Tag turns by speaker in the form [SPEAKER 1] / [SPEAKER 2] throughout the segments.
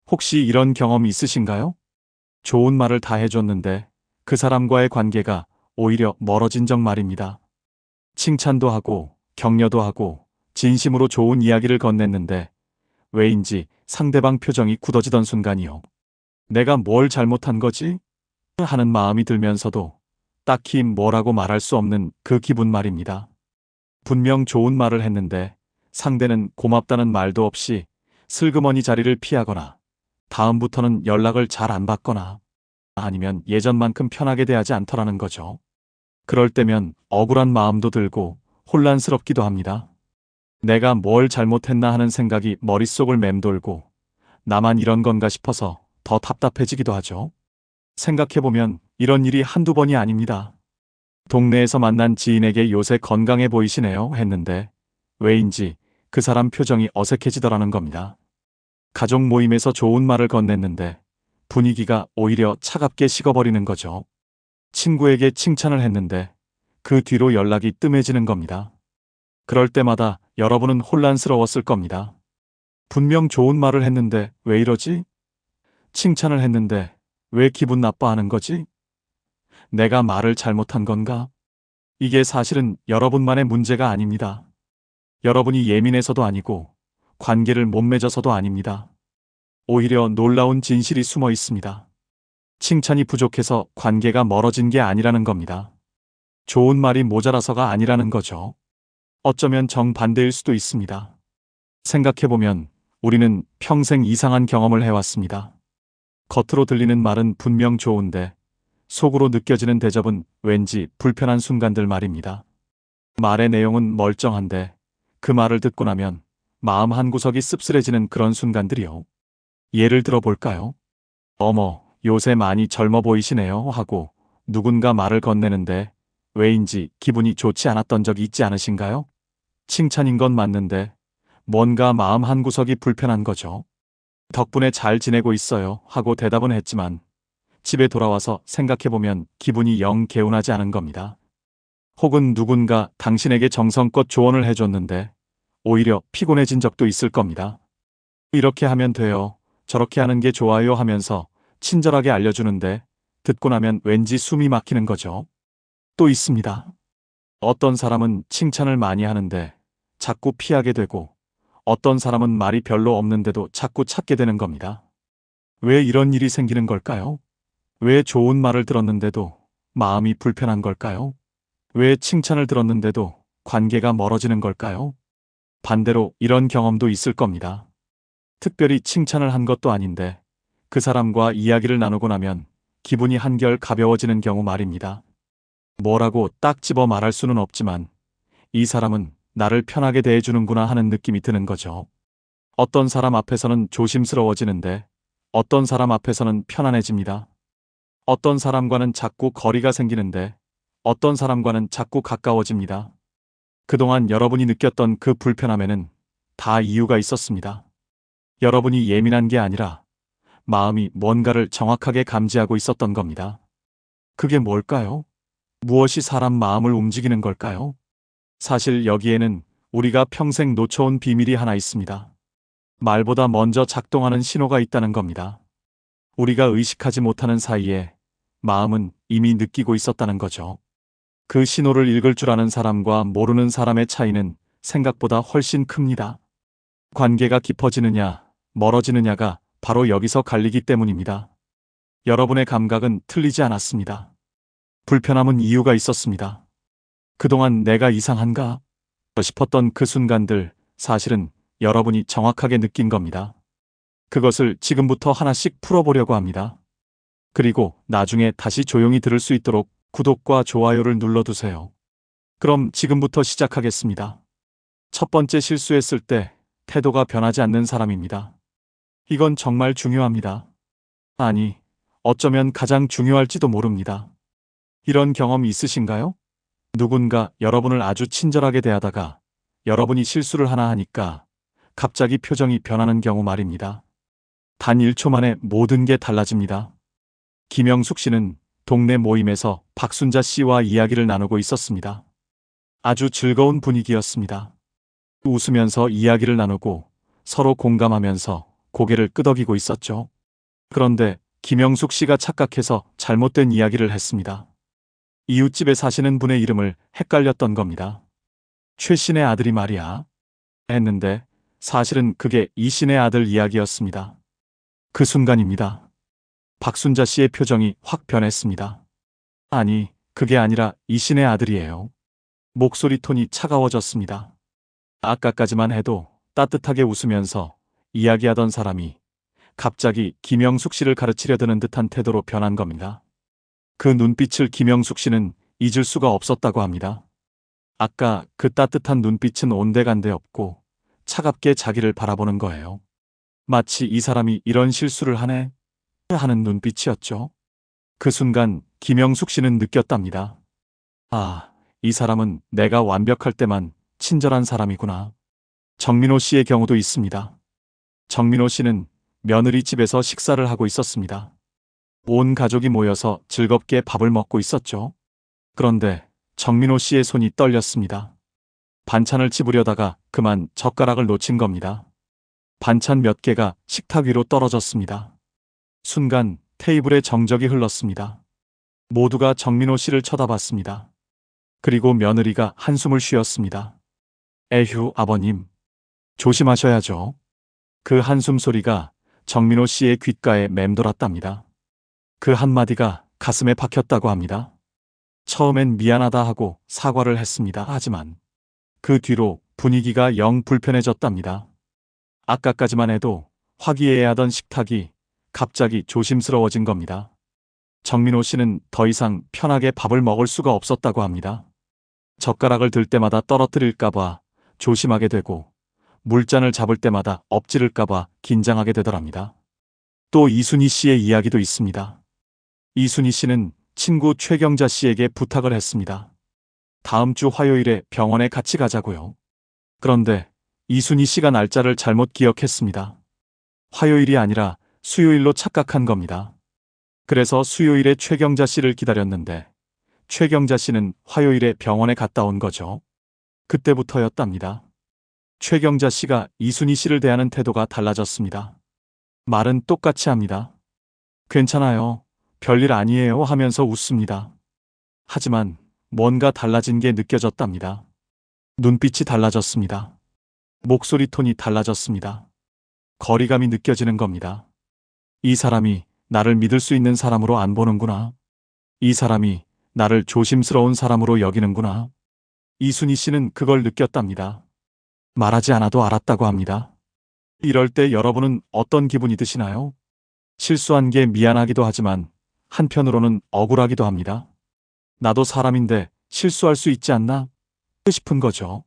[SPEAKER 1] 혹시 이런 경험 있으신가요? 좋은 말을 다 해줬는데 그 사람과의 관계가 오히려 멀어진 적 말입니다. 칭찬도 하고 격려도 하고 진심으로 좋은 이야기를 건넸는데 왜인지 상대방 표정이 굳어지던 순간이요. 내가 뭘 잘못한 거지? 하는 마음이 들면서도 딱히 뭐라고 말할 수 없는 그 기분 말입니다. 분명 좋은 말을 했는데 상대는 고맙다는 말도 없이 슬그머니 자리를 피하거나 다음부터는 연락을 잘 안 받거나 아니면 예전만큼 편하게 대하지 않더라는 거죠. 그럴 때면 억울한 마음도 들고 혼란스럽기도 합니다. 내가 뭘 잘못했나 하는 생각이 머릿속을 맴돌고 나만 이런 건가 싶어서 더 답답해지기도 하죠. 생각해보면 이런 일이 한두 번이 아닙니다. 동네에서 만난 지인에게 요새 건강해 보이시네요 했는데 왜인지 그 사람 표정이 어색해지더라는 겁니다. 가족 모임에서 좋은 말을 건넸는데 분위기가 오히려 차갑게 식어버리는 거죠. 친구에게 칭찬을 했는데 그 뒤로 연락이 뜸해지는 겁니다. 그럴 때마다 여러분은 혼란스러웠을 겁니다. 분명 좋은 말을 했는데 왜 이러지? 칭찬을 했는데 왜 기분 나빠하는 거지? 내가 말을 잘못한 건가? 이게 사실은 여러분만의 문제가 아닙니다. 여러분이 예민해서도 아니고 관계를 못 맺어서도 아닙니다. 오히려 놀라운 진실이 숨어 있습니다. 칭찬이 부족해서 관계가 멀어진 게 아니라는 겁니다. 좋은 말이 모자라서가 아니라는 거죠. 어쩌면 정반대일 수도 있습니다. 생각해보면 우리는 평생 이상한 경험을 해왔습니다. 겉으로 들리는 말은 분명 좋은데 속으로 느껴지는 대접은 왠지 불편한 순간들 말입니다. 말의 내용은 멀쩡한데 그 말을 듣고 나면 마음 한구석이 씁쓸해지는 그런 순간들이요. 예를 들어 볼까요? 어머, 요새 많이 젊어 보이시네요 하고 누군가 말을 건네는데 왜인지 기분이 좋지 않았던 적이 있지 않으신가요? 칭찬인 건 맞는데 뭔가 마음 한구석이 불편한 거죠. 덕분에 잘 지내고 있어요 하고 대답은 했지만 집에 돌아와서 생각해보면 기분이 영 개운하지 않은 겁니다. 혹은 누군가 당신에게 정성껏 조언을 해줬는데 오히려 피곤해진 적도 있을 겁니다. 이렇게 하면 돼요. 저렇게 하는 게 좋아요 하면서 친절하게 알려주는데 듣고 나면 왠지 숨이 막히는 거죠. 또 있습니다. 어떤 사람은 칭찬을 많이 하는데 자꾸 피하게 되고 어떤 사람은 말이 별로 없는데도 자꾸 찾게 되는 겁니다. 왜 이런 일이 생기는 걸까요? 왜 좋은 말을 들었는데도 마음이 불편한 걸까요? 왜 칭찬을 들었는데도 관계가 멀어지는 걸까요? 반대로 이런 경험도 있을 겁니다. 특별히 칭찬을 한 것도 아닌데 그 사람과 이야기를 나누고 나면 기분이 한결 가벼워지는 경우 말입니다. 뭐라고 딱 집어 말할 수는 없지만 이 사람은 나를 편하게 대해주는구나 하는 느낌이 드는 거죠. 어떤 사람 앞에서는 조심스러워지는데 어떤 사람 앞에서는 편안해집니다. 어떤 사람과는 자꾸 거리가 생기는데 어떤 사람과는 자꾸 가까워집니다. 그동안 여러분이 느꼈던 그 불편함에는 다 이유가 있었습니다. 여러분이 예민한 게 아니라 마음이 뭔가를 정확하게 감지하고 있었던 겁니다. 그게 뭘까요? 무엇이 사람 마음을 움직이는 걸까요? 사실 여기에는 우리가 평생 놓쳐온 비밀이 하나 있습니다. 말보다 먼저 작동하는 신호가 있다는 겁니다. 우리가 의식하지 못하는 사이에 마음은 이미 느끼고 있었다는 거죠. 그 신호를 읽을 줄 아는 사람과 모르는 사람의 차이는 생각보다 훨씬 큽니다. 관계가 깊어지느냐, 멀어지느냐가 바로 여기서 갈리기 때문입니다. 여러분의 감각은 틀리지 않았습니다. 불편함은 이유가 있었습니다. 그동안 내가 이상한가 싶었던 그 순간들, 사실은 여러분이 정확하게 느낀 겁니다. 그것을 지금부터 하나씩 풀어보려고 합니다. 그리고 나중에 다시 조용히 들을 수 있도록 구독과 좋아요를 눌러두세요. 그럼 지금부터 시작하겠습니다. 첫 번째, 실수했을 때 태도가 변하지 않는 사람입니다. 이건 정말 중요합니다. 아니, 어쩌면 가장 중요할지도 모릅니다. 이런 경험 있으신가요? 누군가 여러분을 아주 친절하게 대하다가 여러분이 실수를 하나 하니까 갑자기 표정이 변하는 경우 말입니다. 단 1초 만에 모든 게 달라집니다. 김영숙 씨는 동네 모임에서 박순자 씨와 이야기를 나누고 있었습니다. 아주 즐거운 분위기였습니다. 웃으면서 이야기를 나누고 서로 공감하면서 고개를 끄덕이고 있었죠. 그런데 김영숙 씨가 착각해서 잘못된 이야기를 했습니다. 이웃집에 사시는 분의 이름을 헷갈렸던 겁니다. 최 씨네 아들이 말이야. 했는데 사실은 그게 이 씨네 아들 이야기였습니다. 그 순간입니다. 박순자 씨의 표정이 확 변했습니다. 아니, 그게 아니라 이 씨네 아들이에요. 목소리 톤이 차가워졌습니다. 아까까지만 해도 따뜻하게 웃으면서 이야기하던 사람이 갑자기 김영숙 씨를 가르치려 드는 듯한 태도로 변한 겁니다. 그 눈빛을 김영숙 씨는 잊을 수가 없었다고 합니다. 아까 그 따뜻한 눈빛은 온데간데 없고 차갑게 자기를 바라보는 거예요. 마치 이 사람이 이런 실수를 하네 하는 눈빛이었죠. 그 순간 김영숙 씨는 느꼈답니다. 아, 이 사람은 내가 완벽할 때만 친절한 사람이구나. 정민호 씨의 경우도 있습니다. 정민호 씨는 며느리 집에서 식사를 하고 있었습니다. 온 가족이 모여서 즐겁게 밥을 먹고 있었죠. 그런데 정민호 씨의 손이 떨렸습니다. 반찬을 집으려다가 그만 젓가락을 놓친 겁니다. 반찬 몇 개가 식탁 위로 떨어졌습니다. 순간 테이블에 정적이 흘렀습니다. 모두가 정민호 씨를 쳐다봤습니다. 그리고 며느리가 한숨을 쉬었습니다. 에휴, 아버님. 조심하셔야죠. 그 한숨 소리가 정민호 씨의 귓가에 맴돌았답니다. 그 한마디가 가슴에 박혔다고 합니다. 처음엔 미안하다 하고 사과를 했습니다. 하지만 그 뒤로 분위기가 영 불편해졌답니다. 아까까지만 해도 화기애애하던 식탁이 갑자기 조심스러워진 겁니다. 정민호 씨는 더 이상 편하게 밥을 먹을 수가 없었다고 합니다. 젓가락을 들 때마다 떨어뜨릴까봐 조심하게 되고 물잔을 잡을 때마다 엎지를까봐 긴장하게 되더랍니다. 또 이순희 씨의 이야기도 있습니다. 이순희 씨는 친구 최경자 씨에게 부탁을 했습니다. 다음 주 화요일에 병원에 같이 가자고요. 그런데 이순희 씨가 날짜를 잘못 기억했습니다. 화요일이 아니라 수요일로 착각한 겁니다. 그래서 수요일에 최경자 씨를 기다렸는데 최경자 씨는 화요일에 병원에 갔다 온 거죠. 그때부터였답니다. 최경자 씨가 이순희 씨를 대하는 태도가 달라졌습니다. 말은 똑같이 합니다. 괜찮아요. 별일 아니에요 하면서 웃습니다. 하지만 뭔가 달라진 게 느껴졌답니다. 눈빛이 달라졌습니다. 목소리 톤이 달라졌습니다. 거리감이 느껴지는 겁니다. 이 사람이 나를 믿을 수 있는 사람으로 안 보는구나. 이 사람이 나를 조심스러운 사람으로 여기는구나. 이순희 씨는 그걸 느꼈답니다. 말하지 않아도 알았다고 합니다. 이럴 때 여러분은 어떤 기분이 드시나요? 실수한 게 미안하기도 하지만 한편으로는 억울하기도 합니다. 나도 사람인데 실수할 수 있지 않나 싶은 거죠.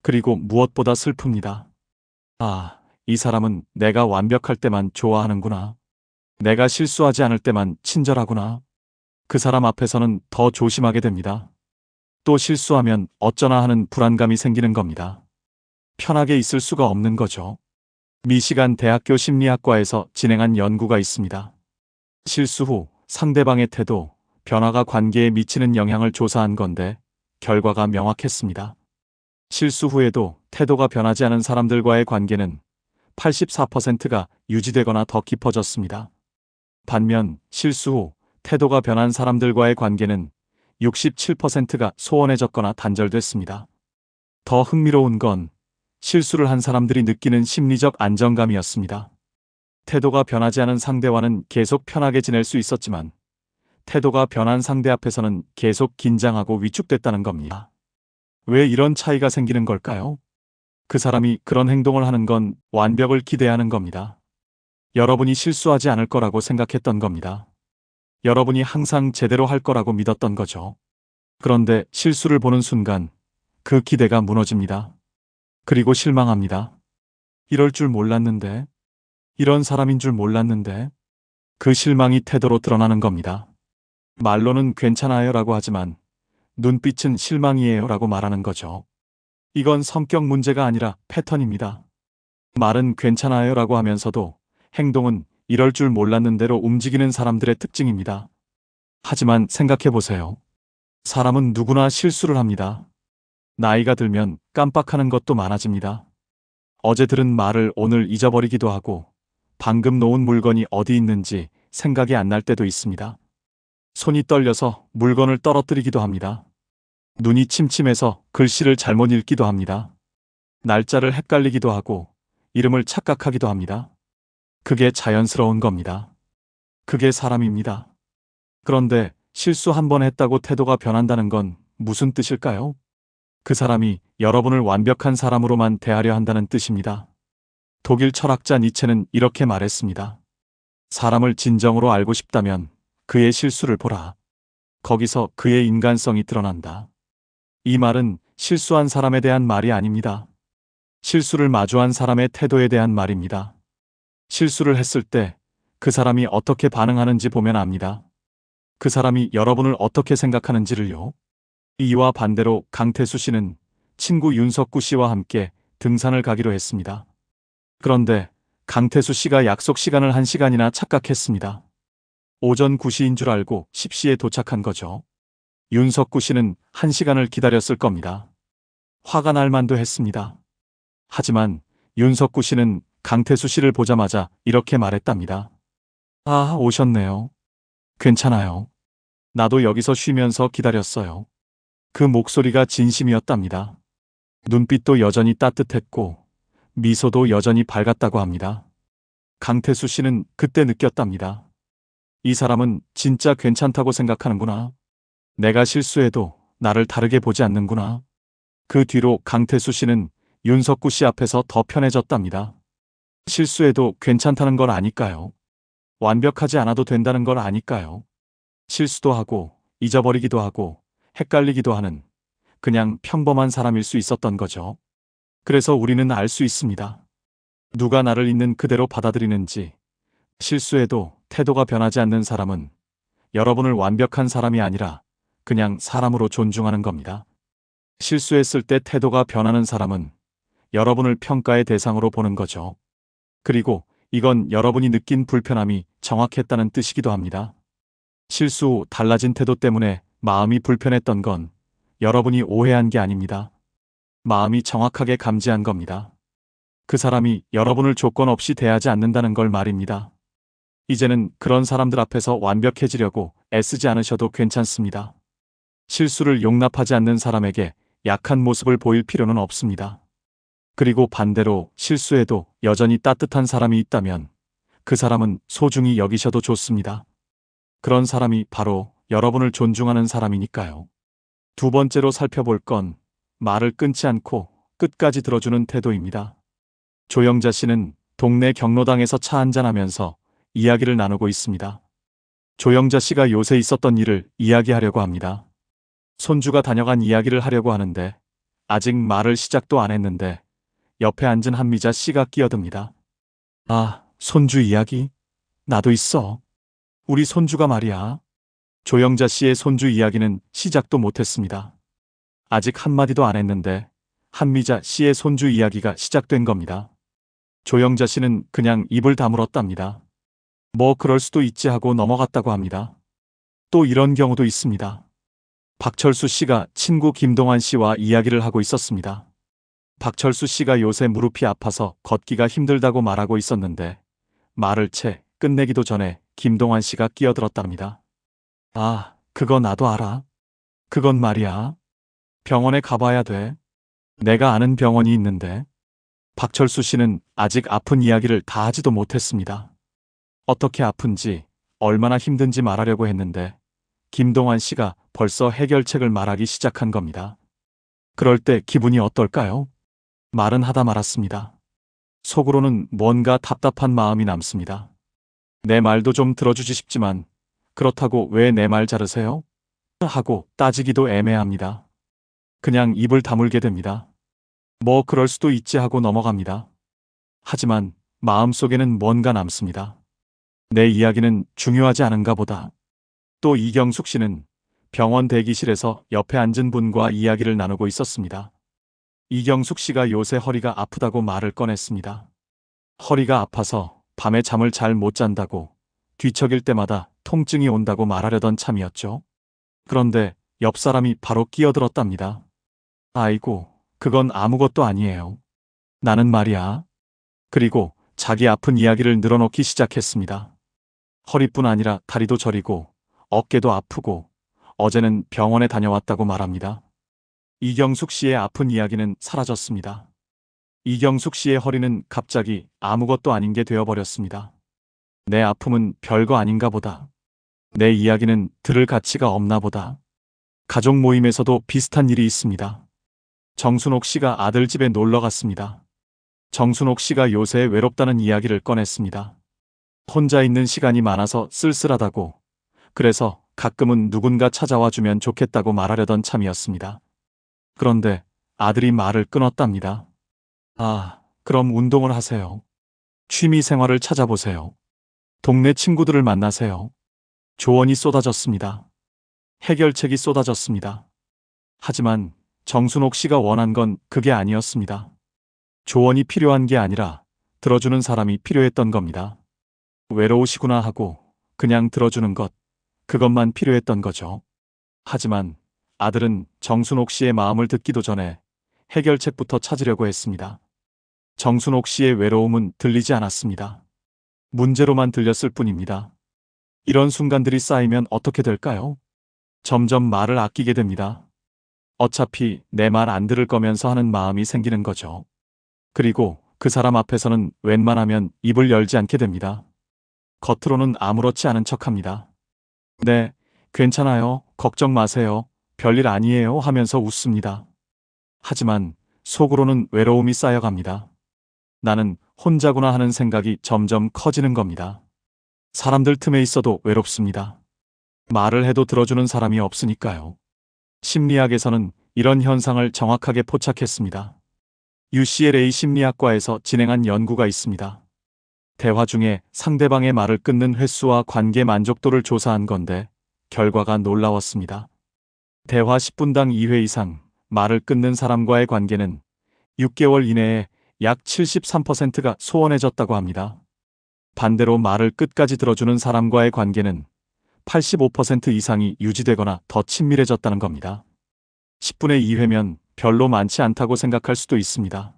[SPEAKER 1] 그리고 무엇보다 슬픕니다. 아, 이 사람은 내가 완벽할 때만 좋아하는구나. 내가 실수하지 않을 때만 친절하구나. 그 사람 앞에서는 더 조심하게 됩니다. 또 실수하면 어쩌나 하는 불안감이 생기는 겁니다. 편하게 있을 수가 없는 거죠. 미시간 대학교 심리학과에서 진행한 연구가 있습니다. 실수 후 상대방의 태도, 변화가 관계에 미치는 영향을 조사한 건데 결과가 명확했습니다. 실수 후에도 태도가 변하지 않은 사람들과의 관계는 84%가 유지되거나 더 깊어졌습니다. 반면 실수 후 태도가 변한 사람들과의 관계는 67%가 소원해졌거나 단절됐습니다. 더 흥미로운 건 실수를 한 사람들이 느끼는 심리적 안정감이었습니다. 태도가 변하지 않은 상대와는 계속 편하게 지낼 수 있었지만 태도가 변한 상대 앞에서는 계속 긴장하고 위축됐다는 겁니다. 왜 이런 차이가 생기는 걸까요? 그 사람이 그런 행동을 하는 건 완벽을 기대하는 겁니다. 여러분이 실수하지 않을 거라고 생각했던 겁니다. 여러분이 항상 제대로 할 거라고 믿었던 거죠. 그런데 실수를 보는 순간 그 기대가 무너집니다. 그리고 실망합니다. 이럴 줄 몰랐는데, 이런 사람인 줄 몰랐는데, 그 실망이 태도로 드러나는 겁니다. 말로는 괜찮아요 라고 하지만 눈빛은 실망이에요 라고 말하는 거죠. 이건 성격 문제가 아니라 패턴입니다. 말은 괜찮아요 라고 하면서도 행동은 이럴 줄 몰랐는 대로 움직이는 사람들의 특징입니다. 하지만 생각해 보세요. 사람은 누구나 실수를 합니다. 나이가 들면 깜빡하는 것도 많아집니다. 어제 들은 말을 오늘 잊어버리기도 하고 방금 놓은 물건이 어디 있는지 생각이 안 날 때도 있습니다. 손이 떨려서 물건을 떨어뜨리기도 합니다. 눈이 침침해서 글씨를 잘못 읽기도 합니다. 날짜를 헷갈리기도 하고 이름을 착각하기도 합니다. 그게 자연스러운 겁니다. 그게 사람입니다. 그런데 실수 한 번 했다고 태도가 변한다는 건 무슨 뜻일까요? 그 사람이 여러분을 완벽한 사람으로만 대하려 한다는 뜻입니다. 독일 철학자 니체는 이렇게 말했습니다. 사람을 진정으로 알고 싶다면 그의 실수를 보라. 거기서 그의 인간성이 드러난다. 이 말은 실수한 사람에 대한 말이 아닙니다. 실수를 마주한 사람의 태도에 대한 말입니다. 실수를 했을 때 그 사람이 어떻게 반응하는지 보면 압니다. 그 사람이 여러분을 어떻게 생각하는지를요. 이와 반대로 강태수 씨는 친구 윤석구 씨와 함께 등산을 가기로 했습니다. 그런데 강태수 씨가 약속 시간을 1시간이나 착각했습니다. 오전 9시인 줄 알고 10시에 도착한 거죠. 윤석구 씨는 1시간을 기다렸을 겁니다. 화가 날 만도 했습니다. 하지만 윤석구 씨는 강태수 씨를 보자마자 이렇게 말했답니다. 아, 오셨네요. 괜찮아요. 나도 여기서 쉬면서 기다렸어요. 그 목소리가 진심이었답니다. 눈빛도 여전히 따뜻했고 미소도 여전히 밝았다고 합니다. 강태수 씨는 그때 느꼈답니다. 이 사람은 진짜 괜찮다고 생각하는구나. 내가 실수해도 나를 다르게 보지 않는구나. 그 뒤로 강태수 씨는 윤석구 씨 앞에서 더 편해졌답니다. 실수해도 괜찮다는 걸 아니까요. 완벽하지 않아도 된다는 걸 아니까요. 실수도 하고 잊어버리기도 하고 헷갈리기도 하는 그냥 평범한 사람일 수 있었던 거죠. 그래서 우리는 알 수 있습니다. 누가 나를 있는 그대로 받아들이는지. 실수해도 태도가 변하지 않는 사람은 여러분을 완벽한 사람이 아니라 그냥 사람으로 존중하는 겁니다. 실수했을 때 태도가 변하는 사람은 여러분을 평가의 대상으로 보는 거죠. 그리고 이건 여러분이 느낀 불편함이 정확했다는 뜻이기도 합니다. 실수 후 달라진 태도 때문에 마음이 불편했던 건 여러분이 오해한 게 아닙니다. 마음이 정확하게 감지한 겁니다. 그 사람이 여러분을 조건 없이 대하지 않는다는 걸 말입니다. 이제는 그런 사람들 앞에서 완벽해지려고 애쓰지 않으셔도 괜찮습니다. 실수를 용납하지 않는 사람에게 약한 모습을 보일 필요는 없습니다. 그리고 반대로 실수해도 여전히 따뜻한 사람이 있다면 그 사람은 소중히 여기셔도 좋습니다. 그런 사람이 바로 여러분을 존중하는 사람이니까요. 두 번째로 살펴볼 건 말을 끊지 않고 끝까지 들어주는 태도입니다. 조영자 씨는 동네 경로당에서 차 한잔하면서 이야기를 나누고 있습니다. 조영자 씨가 요새 있었던 일을 이야기하려고 합니다. 손주가 다녀간 이야기를 하려고 하는데 아직 말을 시작도 안 했는데 옆에 앉은 한미자 씨가 끼어듭니다. 아, 손주 이야기? 나도 있어. 우리 손주가 말이야. 조영자 씨의 손주 이야기는 시작도 못했습니다. 아직 한마디도 안 했는데 한미자 씨의 손주 이야기가 시작된 겁니다. 조영자 씨는 그냥 입을 다물었답니다. 뭐 그럴 수도 있지 하고 넘어갔다고 합니다. 또 이런 경우도 있습니다. 박철수 씨가 친구 김동환 씨와 이야기를 하고 있었습니다. 박철수 씨가 요새 무릎이 아파서 걷기가 힘들다고 말하고 있었는데 말을 채 끝내기도 전에 김동환 씨가 끼어들었답니다. 아, 그거 나도 알아. 그건 말이야. 병원에 가봐야 돼. 내가 아는 병원이 있는데. 박철수 씨는 아직 아픈 이야기를 다 하지도 못했습니다. 어떻게 아픈지, 얼마나 힘든지 말하려고 했는데 김동환 씨가 벌써 해결책을 말하기 시작한 겁니다. 그럴 때 기분이 어떨까요? 말은 하다 말았습니다. 속으로는 뭔가 답답한 마음이 남습니다. 내 말도 좀 들어주지 싶지만 그렇다고 왜 내 말 자르세요? 하고 따지기도 애매합니다. 그냥 입을 다물게 됩니다. 뭐 그럴 수도 있지 하고 넘어갑니다. 하지만 마음속에는 뭔가 남습니다. 내 이야기는 중요하지 않은가 보다. 또 이경숙 씨는 병원 대기실에서 옆에 앉은 분과 이야기를 나누고 있었습니다. 이경숙 씨가 요새 허리가 아프다고 말을 꺼냈습니다. 허리가 아파서 밤에 잠을 잘 못 잔다고, 뒤척일 때마다 통증이 온다고 말하려던 참이었죠. 그런데 옆 사람이 바로 끼어들었답니다. 아이고, 그건 아무것도 아니에요. 나는 말이야. 그리고 자기 아픈 이야기를 늘어놓기 시작했습니다. 허리뿐 아니라 다리도 저리고 어깨도 아프고 어제는 병원에 다녀왔다고 말합니다. 이경숙 씨의 아픈 이야기는 사라졌습니다. 이경숙 씨의 허리는 갑자기 아무것도 아닌 게 되어버렸습니다. 내 아픔은 별거 아닌가 보다. 내 이야기는 들을 가치가 없나 보다. 가족 모임에서도 비슷한 일이 있습니다. 정순옥 씨가 아들 집에 놀러 갔습니다. 정순옥 씨가 요새 외롭다는 이야기를 꺼냈습니다. 혼자 있는 시간이 많아서 쓸쓸하다고, 그래서 가끔은 누군가 찾아와 주면 좋겠다고 말하려던 참이었습니다. 그런데 아들이 말을 끊었답니다. 아, 그럼 운동을 하세요. 취미 생활을 찾아보세요. 동네 친구들을 만나세요. 조언이 쏟아졌습니다. 해결책이 쏟아졌습니다. 하지만 정순옥 씨가 원한 건 그게 아니었습니다. 조언이 필요한 게 아니라 들어주는 사람이 필요했던 겁니다. 외로우시구나 하고 그냥 들어주는 것, 그것만 필요했던 거죠. 하지만 아들은 정순옥 씨의 마음을 듣기도 전에 해결책부터 찾으려고 했습니다. 정순옥 씨의 외로움은 들리지 않았습니다. 문제로만 들렸을 뿐입니다. 이런 순간들이 쌓이면 어떻게 될까요? 점점 말을 아끼게 됩니다. 어차피 내 말 안 들을 거면서 하는 마음이 생기는 거죠. 그리고 그 사람 앞에서는 웬만하면 입을 열지 않게 됩니다. 겉으로는 아무렇지 않은 척합니다. 네, 괜찮아요. 걱정 마세요. 별일 아니에요 하면서 웃습니다. 하지만 속으로는 외로움이 쌓여갑니다. 나는 혼자구나 하는 생각이 점점 커지는 겁니다. 사람들 틈에 있어도 외롭습니다. 말을 해도 들어주는 사람이 없으니까요. 심리학에서는 이런 현상을 정확하게 포착했습니다. UCLA 심리학과에서 진행한 연구가 있습니다. 대화 중에 상대방의 말을 끊는 횟수와 관계 만족도를 조사한 건데 결과가 놀라웠습니다. 대화 10분당 2회 이상 말을 끊는 사람과의 관계는 6개월 이내에 약 73%가 소원해졌다고 합니다. 반대로 말을 끝까지 들어주는 사람과의 관계는 85% 이상이 유지되거나 더 친밀해졌다는 겁니다. 10분의 2회면 별로 많지 않다고 생각할 수도 있습니다.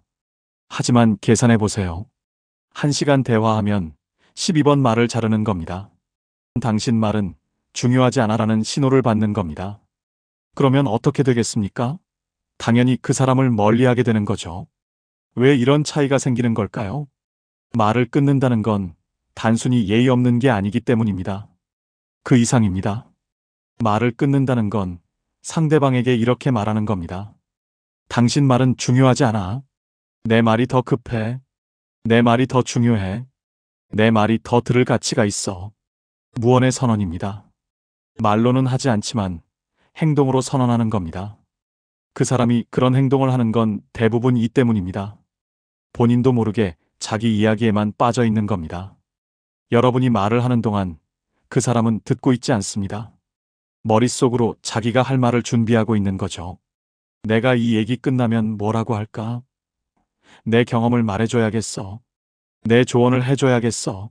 [SPEAKER 1] 하지만 계산해 보세요. 1시간 대화하면 12번 말을 자르는 겁니다. 당신 말은 중요하지 않아라는 신호를 받는 겁니다. 그러면 어떻게 되겠습니까? 당연히 그 사람을 멀리하게 되는 거죠. 왜 이런 차이가 생기는 걸까요? 말을 끊는다는 건 단순히 예의 없는 게 아니기 때문입니다. 그 이상입니다. 말을 끊는다는 건 상대방에게 이렇게 말하는 겁니다. 당신 말은 중요하지 않아. 내 말이 더 급해. 내 말이 더 중요해. 내 말이 더 들을 가치가 있어. 무언의 선언입니다. 말로는 하지 않지만 행동으로 선언하는 겁니다. 그 사람이 그런 행동을 하는 건 대부분 이 때문입니다. 본인도 모르게 자기 이야기에만 빠져 있는 겁니다. 여러분이 말을 하는 동안 그 사람은 듣고 있지 않습니다. 머릿속으로 자기가 할 말을 준비하고 있는 거죠. 내가 이 얘기 끝나면 뭐라고 할까? 내 경험을 말해줘야겠어. 내 조언을 해줘야겠어.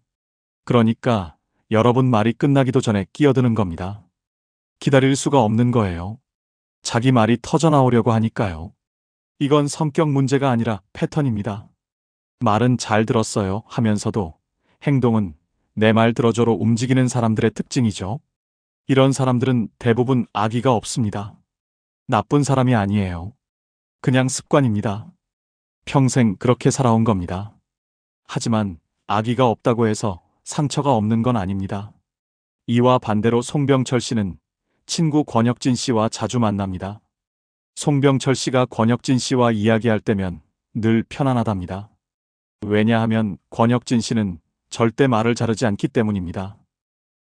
[SPEAKER 1] 그러니까 여러분 말이 끝나기도 전에 끼어드는 겁니다. 기다릴 수가 없는 거예요. 자기 말이 터져나오려고 하니까요. 이건 성격 문제가 아니라 패턴입니다. 말은 잘 들었어요 하면서도 행동은 내 말 들어줘로 움직이는 사람들의 특징이죠. 이런 사람들은 대부분 악의가 없습니다. 나쁜 사람이 아니에요. 그냥 습관입니다. 평생 그렇게 살아온 겁니다. 하지만 악의가 없다고 해서 상처가 없는 건 아닙니다. 이와 반대로 송병철 씨는 친구 권혁진 씨와 자주 만납니다. 송병철 씨가 권혁진 씨와 이야기할 때면 늘 편안하답니다. 왜냐하면 권혁진 씨는 절대 말을 자르지 않기 때문입니다.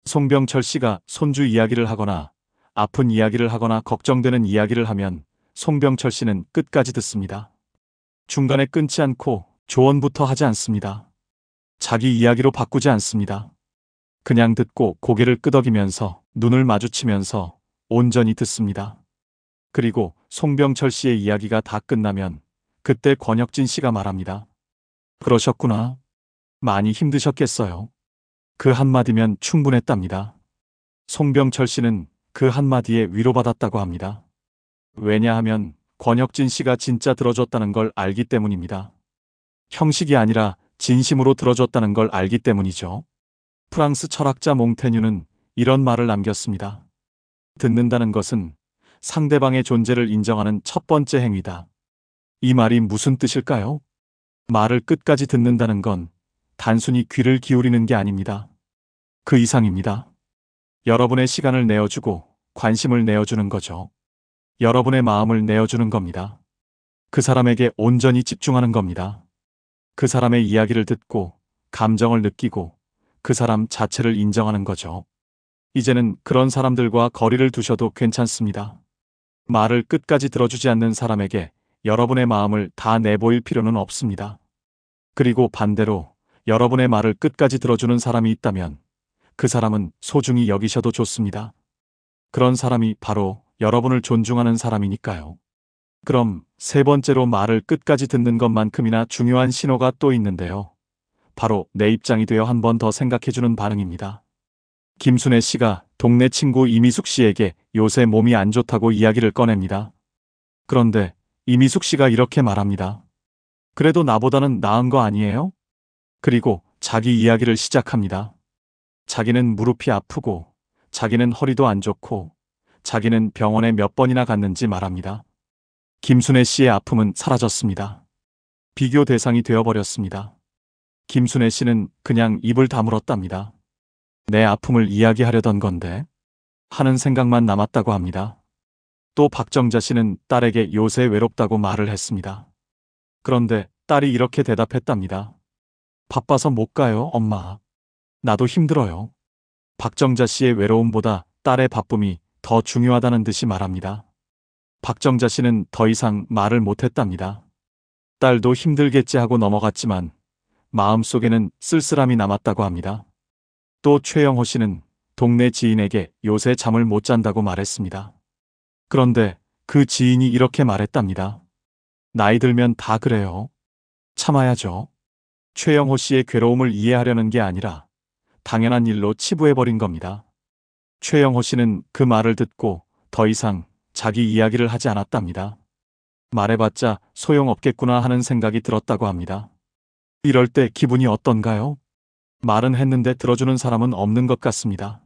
[SPEAKER 1] 송병철 씨가 손주 이야기를 하거나 아픈 이야기를 하거나 걱정되는 이야기를 하면 송병철 씨는 끝까지 듣습니다. 중간에 끊지 않고 조언부터 하지 않습니다. 자기 이야기로 바꾸지 않습니다. 그냥 듣고 고개를 끄덕이면서 눈을 마주치면서 온전히 듣습니다. 그리고 송병철 씨의 이야기가 다 끝나면 그때 권혁진 씨가 말합니다. 그러셨구나. 많이 힘드셨겠어요. 그 한마디면 충분했답니다. 송병철 씨는 그 한마디에 위로받았다고 합니다. 왜냐하면 권혁진 씨가 진짜 들어줬다는 걸 알기 때문입니다. 형식이 아니라 진심으로 들어줬다는 걸 알기 때문이죠. 프랑스 철학자 몽테뉴는 이런 말을 남겼습니다. 듣는다는 것은 상대방의 존재를 인정하는 첫 번째 행위다. 이 말이 무슨 뜻일까요? 말을 끝까지 듣는다는 건 단순히 귀를 기울이는 게 아닙니다. 그 이상입니다. 여러분의 시간을 내어주고 관심을 내어주는 거죠. 여러분의 마음을 내어주는 겁니다. 그 사람에게 온전히 집중하는 겁니다. 그 사람의 이야기를 듣고 감정을 느끼고 그 사람 자체를 인정하는 거죠. 이제는 그런 사람들과 거리를 두셔도 괜찮습니다. 말을 끝까지 들어주지 않는 사람에게 여러분의 마음을 다 내보일 필요는 없습니다. 그리고 반대로 여러분의 말을 끝까지 들어주는 사람이 있다면 그 사람은 소중히 여기셔도 좋습니다. 그런 사람이 바로 여러분을 존중하는 사람이니까요. 그럼 세 번째로 말을 끝까지 듣는 것만큼이나 중요한 신호가 또 있는데요. 바로 내 입장이 되어 한 번 더 생각해주는 반응입니다. 김순애 씨가 동네 친구 이미숙 씨에게 요새 몸이 안 좋다고 이야기를 꺼냅니다. 그런데 이미숙 씨가 이렇게 말합니다. 그래도 나보다는 나은 거 아니에요? 그리고 자기 이야기를 시작합니다. 자기는 무릎이 아프고 자기는 허리도 안 좋고 자기는 병원에 몇 번이나 갔는지 말합니다. 김순애 씨의 아픔은 사라졌습니다. 비교 대상이 되어버렸습니다. 김순애 씨는 그냥 입을 다물었답니다. 내 아픔을 이야기하려던 건데 하는 생각만 남았다고 합니다. 또 박정자 씨는 딸에게 요새 외롭다고 말을 했습니다. 그런데 딸이 이렇게 대답했답니다. 바빠서 못 가요, 엄마. 나도 힘들어요. 박정자 씨의 외로움보다 딸의 바쁨이 더 중요하다는 듯이 말합니다. 박정자 씨는 더 이상 말을 못했답니다. 딸도 힘들겠지 하고 넘어갔지만 마음속에는 쓸쓸함이 남았다고 합니다. 또 최영호 씨는 동네 지인에게 요새 잠을 못 잔다고 말했습니다. 그런데 그 지인이 이렇게 말했답니다. 나이 들면 다 그래요. 참아야죠. 최영호 씨의 괴로움을 이해하려는 게 아니라 당연한 일로 치부해버린 겁니다. 최영호 씨는 그 말을 듣고 더 이상 자기 이야기를 하지 않았답니다. 말해봤자 소용없겠구나 하는 생각이 들었다고 합니다. 이럴 때 기분이 어떤가요? 말은 했는데 들어주는 사람은 없는 것 같습니다.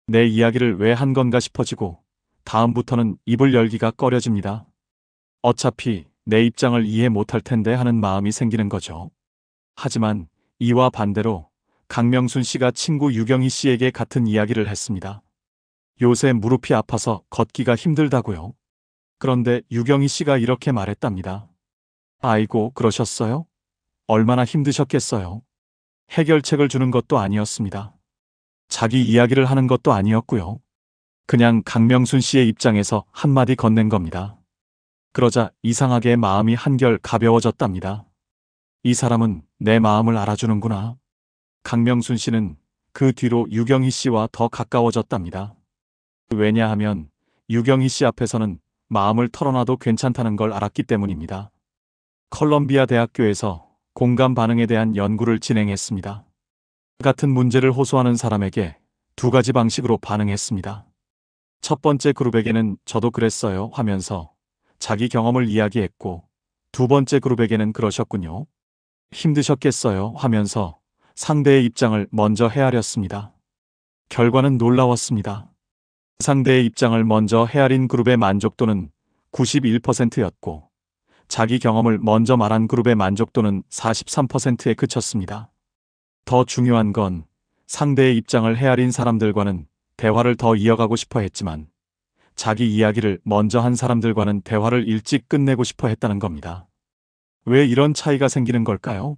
[SPEAKER 1] 내 이야기를 왜 한 건가 싶어지고 다음부터는 입을 열기가 꺼려집니다. 어차피 내 입장을 이해 못할 텐데 하는 마음이 생기는 거죠. 하지만 이와 반대로 강명순 씨가 친구 유경희 씨에게 같은 이야기를 했습니다. 요새 무릎이 아파서 걷기가 힘들다고요. 그런데 유경희 씨가 이렇게 말했답니다. 아이고, 그러셨어요? 얼마나 힘드셨겠어요. 해결책을 주는 것도 아니었습니다. 자기 이야기를 하는 것도 아니었고요. 그냥 강명순 씨의 입장에서 한마디 건넨 겁니다. 그러자 이상하게 마음이 한결 가벼워졌답니다. 이 사람은 내 마음을 알아주는구나. 강명순 씨는 그 뒤로 유경희 씨와 더 가까워졌답니다. 왜냐하면 유경희 씨 앞에서는 마음을 털어놔도 괜찮다는 걸 알았기 때문입니다. 컬럼비아 대학교에서 공감 반응에 대한 연구를 진행했습니다. 같은 문제를 호소하는 사람에게 두 가지 방식으로 반응했습니다. 첫 번째 그룹에게는 저도 그랬어요 하면서 자기 경험을 이야기했고, 두 번째 그룹에게는 그러셨군요. 힘드셨겠어요 하면서 상대의 입장을 먼저 헤아렸습니다. 결과는 놀라웠습니다. 상대의 입장을 먼저 헤아린 그룹의 만족도는 91%였고 자기 경험을 먼저 말한 그룹의 만족도는 43%에 그쳤습니다. 더 중요한 건 상대의 입장을 헤아린 사람들과는 대화를 더 이어가고 싶어 했지만 자기 이야기를 먼저 한 사람들과는 대화를 일찍 끝내고 싶어 했다는 겁니다. 왜 이런 차이가 생기는 걸까요?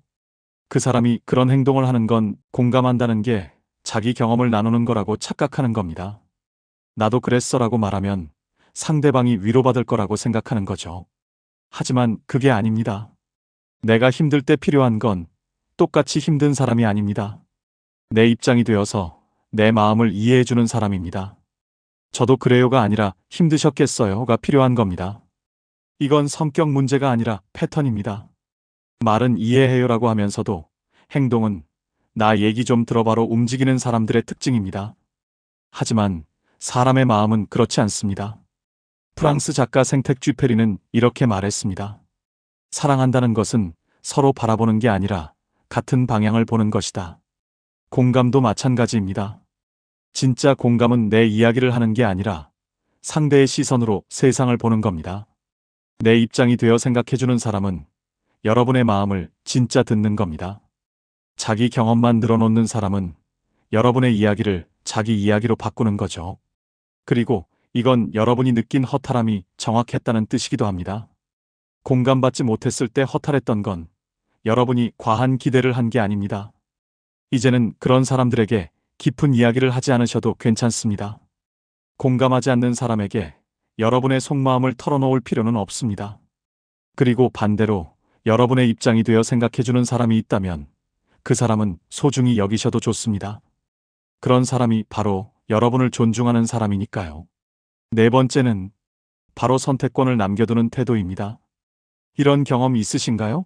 [SPEAKER 1] 그 사람이 그런 행동을 하는 건 공감한다는 게 자기 경험을 나누는 거라고 착각하는 겁니다. 나도 그랬어라고 말하면 상대방이 위로받을 거라고 생각하는 거죠. 하지만 그게 아닙니다. 내가 힘들 때 필요한 건 똑같이 힘든 사람이 아닙니다. 내 입장이 되어서 내 마음을 이해해주는 사람입니다. 저도 그래요가 아니라 힘드셨겠어요가 필요한 겁니다. 이건 성격 문제가 아니라 패턴입니다. 말은 이해해요라고 하면서도 행동은 나 얘기 좀 들어봐로 움직이는 사람들의 특징입니다. 하지만 사람의 마음은 그렇지 않습니다. 프랑스 작가 생텍쥐페리는 이렇게 말했습니다. 사랑한다는 것은 서로 바라보는 게 아니라 같은 방향을 보는 것이다. 공감도 마찬가지입니다. 진짜 공감은 내 이야기를 하는 게 아니라 상대의 시선으로 세상을 보는 겁니다. 내 입장이 되어 생각해주는 사람은 여러분의 마음을 진짜 듣는 겁니다. 자기 경험만 늘어놓는 사람은 여러분의 이야기를 자기 이야기로 바꾸는 거죠. 그리고 이건 여러분이 느낀 허탈함이 정확했다는 뜻이기도 합니다. 공감받지 못했을 때 허탈했던 건 여러분이 과한 기대를 한 게 아닙니다. 이제는 그런 사람들에게 깊은 이야기를 하지 않으셔도 괜찮습니다. 공감하지 않는 사람에게 여러분의 속마음을 털어놓을 필요는 없습니다. 그리고 반대로 여러분의 입장이 되어 생각해주는 사람이 있다면 그 사람은 소중히 여기셔도 좋습니다. 그런 사람이 바로 여러분을 존중하는 사람이니까요. 네 번째는 바로 선택권을 남겨두는 태도입니다. 이런 경험 있으신가요?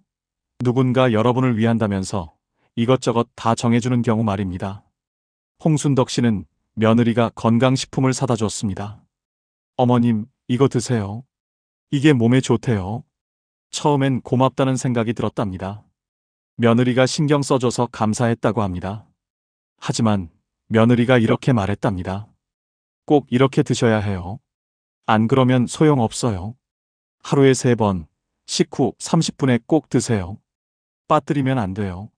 [SPEAKER 1] 누군가 여러분을 위한다면서 이것저것 다 정해주는 경우 말입니다. 홍순덕 씨는 며느리가 건강식품을 사다 줬습니다. 어머님, 이거 드세요. 이게 몸에 좋대요. 처음엔 고맙다는 생각이 들었답니다. 며느리가 신경 써줘서 감사했다고 합니다. 하지만 며느리가 이렇게 말했답니다. 꼭 이렇게 드셔야 해요. 안 그러면 소용없어요. 하루에 3번, 식후 30분에 꼭 드세요. 빠뜨리면 안 돼요.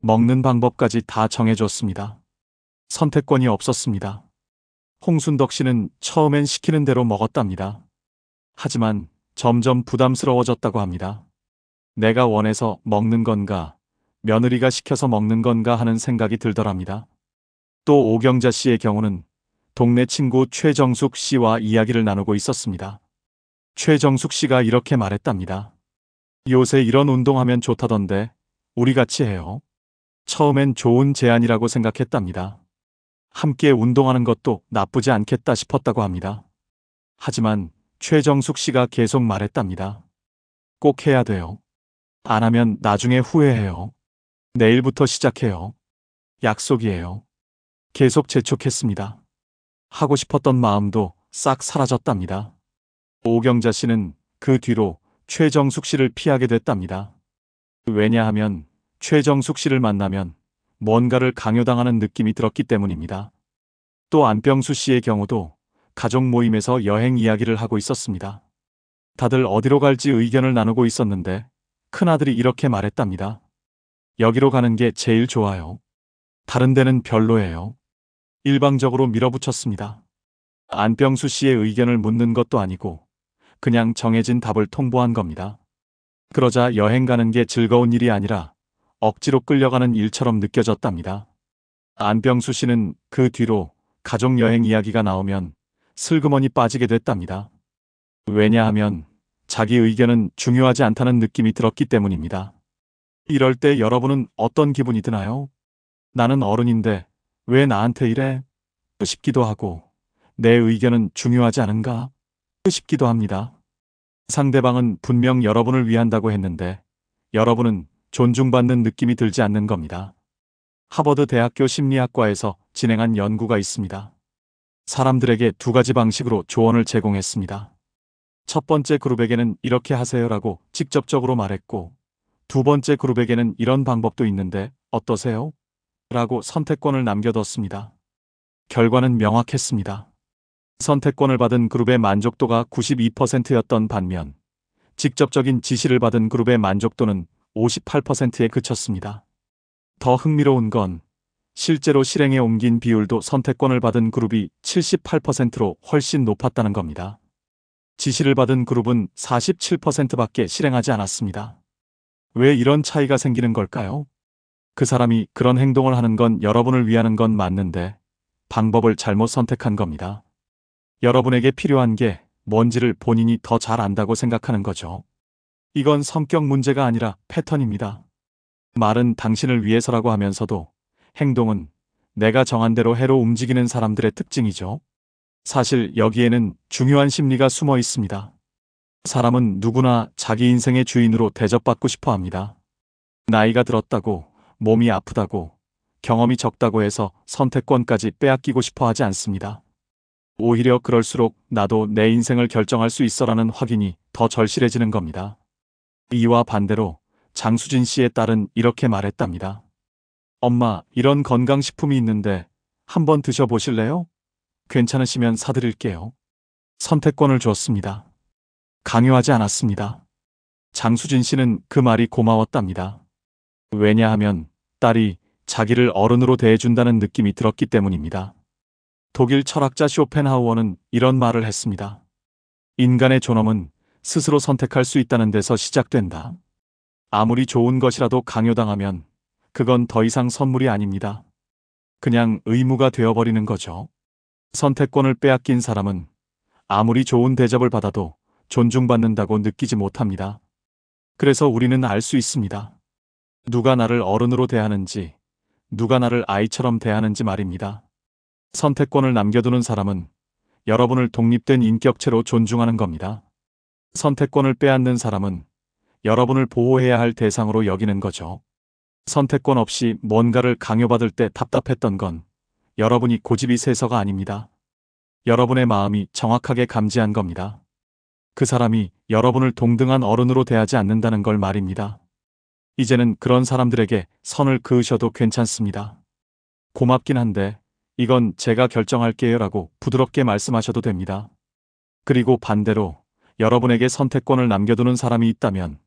[SPEAKER 1] 먹는 방법까지 다 정해줬습니다. 선택권이 없었습니다. 홍순덕 씨는 처음엔 시키는 대로 먹었답니다. 하지만 점점 부담스러워졌다고 합니다. 내가 원해서 먹는 건가, 며느리가 시켜서 먹는 건가 하는 생각이 들더랍니다. 또 오경자 씨의 경우는 동네 친구 최정숙 씨와 이야기를 나누고 있었습니다. 최정숙 씨가 이렇게 말했답니다. 요새 이런 운동하면 좋다던데 우리 같이 해요. 처음엔 좋은 제안이라고 생각했답니다. 함께 운동하는 것도 나쁘지 않겠다 싶었다고 합니다. 하지만 최정숙 씨가 계속 말했답니다. 꼭 해야 돼요. 안 하면 나중에 후회해요. 내일부터 시작해요. 약속이에요. 계속 재촉했습니다. 하고 싶었던 마음도 싹 사라졌답니다. 오경자 씨는 그 뒤로 최정숙 씨를 피하게 됐답니다. 왜냐하면 최정숙 씨를 만나면 뭔가를 강요당하는 느낌이 들었기 때문입니다. 또 안병수 씨의 경우도 가족 모임에서 여행 이야기를 하고 있었습니다. 다들 어디로 갈지 의견을 나누고 있었는데 큰아들이 이렇게 말했답니다. 여기로 가는 게 제일 좋아요. 다른 데는 별로예요. 일방적으로 밀어붙였습니다. 안병수 씨의 의견을 묻는 것도 아니고 그냥 정해진 답을 통보한 겁니다. 그러자 여행 가는 게 즐거운 일이 아니라 억지로 끌려가는 일처럼 느껴졌답니다. 안병수 씨는 그 뒤로 가족 여행 이야기가 나오면 슬그머니 빠지게 됐답니다. 왜냐하면 자기 의견은 중요하지 않다는 느낌이 들었기 때문입니다. 이럴 때 여러분은 어떤 기분이 드나요? 나는 어른인데 왜 나한테 이래? 싶기도 하고 내 의견은 중요하지 않은가? 싶기도 합니다. 상대방은 분명 여러분을 위한다고 했는데 여러분은 존중받는 느낌이 들지 않는 겁니다. 하버드 대학교 심리학과에서 진행한 연구가 있습니다. 사람들에게 2가지 방식으로 조언을 제공했습니다. 첫 번째 그룹에게는 이렇게 하세요라고 직접적으로 말했고, 2번째 그룹에게는 이런 방법도 있는데 어떠세요? 라고 선택권을 남겨뒀습니다. 결과는 명확했습니다. 선택권을 받은 그룹의 만족도가 92%였던 반면 직접적인 지시를 받은 그룹의 만족도는 58%에 그쳤습니다. 더 흥미로운 건 실제로 실행에 옮긴 비율도 선택권을 받은 그룹이 78%로 훨씬 높았다는 겁니다. 지시를 받은 그룹은 47%밖에 실행하지 않았습니다. 왜 이런 차이가 생기는 걸까요? 그 사람이 그런 행동을 하는 건 여러분을 위하는 건 맞는데 방법을 잘못 선택한 겁니다. 여러분에게 필요한 게 뭔지를 본인이 더 잘 안다고 생각하는 거죠. 이건 성격 문제가 아니라 패턴입니다. 말은 당신을 위해서라고 하면서도 행동은 내가 정한 대로 해로 움직이는 사람들의 특징이죠. 사실 여기에는 중요한 심리가 숨어 있습니다. 사람은 누구나 자기 인생의 주인으로 대접받고 싶어 합니다. 나이가 들었다고, 몸이 아프다고, 경험이 적다고 해서 선택권까지 빼앗기고 싶어 하지 않습니다. 오히려 그럴수록 나도 내 인생을 결정할 수 있어라는 확인이 더 절실해지는 겁니다. 이와 반대로 장수진 씨의 딸은 이렇게 말했답니다. 엄마, 이런 건강식품이 있는데 한번 드셔보실래요? 괜찮으시면 사드릴게요. 선택권을 주었습니다. 강요하지 않았습니다. 장수진 씨는 그 말이 고마웠답니다. 왜냐하면 딸이 자기를 어른으로 대해준다는 느낌이 들었기 때문입니다. 독일 철학자 쇼펜하우어는 이런 말을 했습니다. 인간의 존엄은 스스로 선택할 수 있다는 데서 시작된다. 아무리 좋은 것이라도 강요당하면 그건 더 이상 선물이 아닙니다. 그냥 의무가 되어버리는 거죠. 선택권을 빼앗긴 사람은 아무리 좋은 대접을 받아도 존중받는다고 느끼지 못합니다. 그래서 우리는 알 수 있습니다. 누가 나를 어른으로 대하는지, 누가 나를 아이처럼 대하는지 말입니다. 선택권을 남겨두는 사람은 여러분을 독립된 인격체로 존중하는 겁니다. 선택권을 빼앗는 사람은 여러분을 보호해야 할 대상으로 여기는 거죠. 선택권 없이 뭔가를 강요받을 때 답답했던 건 여러분이 고집이 세서가 아닙니다. 여러분의 마음이 정확하게 감지한 겁니다. 그 사람이 여러분을 동등한 어른으로 대하지 않는다는 걸 말입니다. 이제는 그런 사람들에게 선을 그으셔도 괜찮습니다. 고맙긴 한데 이건 제가 결정할게요 라고 부드럽게 말씀하셔도 됩니다. 그리고 반대로 여러분에게 선택권을 남겨두는 사람이 있다면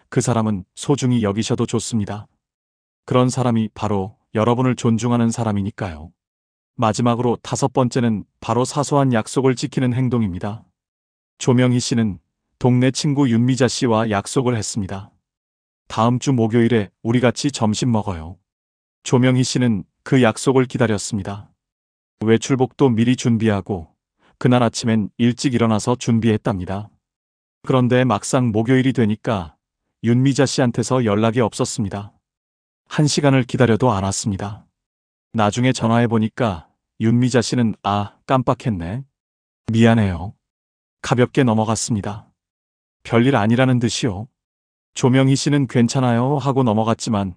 [SPEAKER 1] 그 사람은 소중히 여기셔도 좋습니다. 그런 사람이 바로 여러분을 존중하는 사람이니까요. 마지막으로 5번째는 바로 사소한 약속을 지키는 행동입니다. 조명희 씨는 동네 친구 윤미자 씨와 약속을 했습니다. 다음 주 목요일에 우리 같이 점심 먹어요. 조명희 씨는 그 약속을 기다렸습니다. 외출복도 미리 준비하고 그날 아침엔 일찍 일어나서 준비했답니다. 그런데 막상 목요일이 되니까 윤미자 씨한테서 연락이 없었습니다. 1시간을 기다려도 안 왔습니다. 나중에 전화해보니까 윤미자 씨는 깜빡했네. 미안해요. 가볍게 넘어갔습니다. 별일 아니라는 듯이요. 조명희 씨는 괜찮아요 하고 넘어갔지만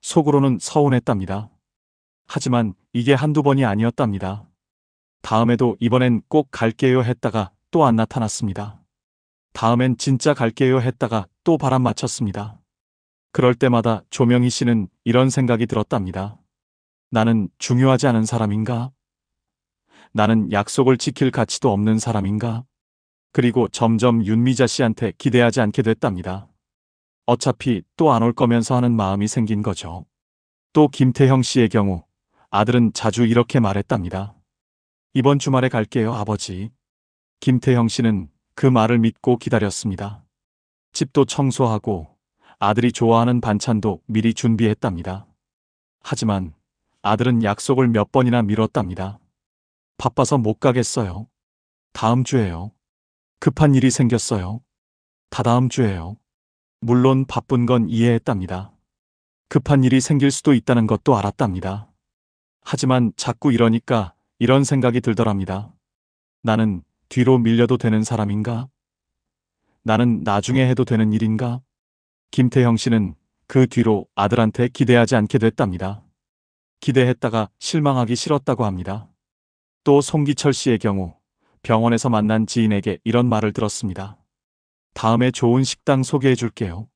[SPEAKER 1] 속으로는 서운했답니다. 하지만 이게 한두 번이 아니었답니다. 다음에도 이번엔 꼭 갈게요 했다가 또 안 나타났습니다. 다음엔 진짜 갈게요 했다가 또 바람 맞췄습니다. 그럴 때마다 조명희 씨는 이런 생각이 들었답니다. 나는 중요하지 않은 사람인가? 나는 약속을 지킬 가치도 없는 사람인가? 그리고 점점 윤미자 씨한테 기대하지 않게 됐답니다. 어차피 또 안 올 거면서 하는 마음이 생긴 거죠. 또 김태형 씨의 경우 아들은 자주 이렇게 말했답니다. 이번 주말에 갈게요, 아버지. 김태형 씨는 그 말을 믿고 기다렸습니다. 집도 청소하고 아들이 좋아하는 반찬도 미리 준비했답니다. 하지만 아들은 약속을 몇 번이나 미뤘답니다. 바빠서 못 가겠어요. 다음 주에요. 급한 일이 생겼어요. 다다음 주에요. 물론 바쁜 건 이해했답니다. 급한 일이 생길 수도 있다는 것도 알았답니다. 하지만 자꾸 이러니까 이런 생각이 들더랍니다. 나는 뒤로 밀려도 되는 사람인가? 나는 나중에 해도 되는 일인가? 김태형 씨는 그 뒤로 아들한테 기대하지 않게 됐답니다. 기대했다가 실망하기 싫었다고 합니다. 또 송기철 씨의 경우 병원에서 만난 지인에게 이런 말을 들었습니다. 다음에 좋은 식당 소개해 줄게요.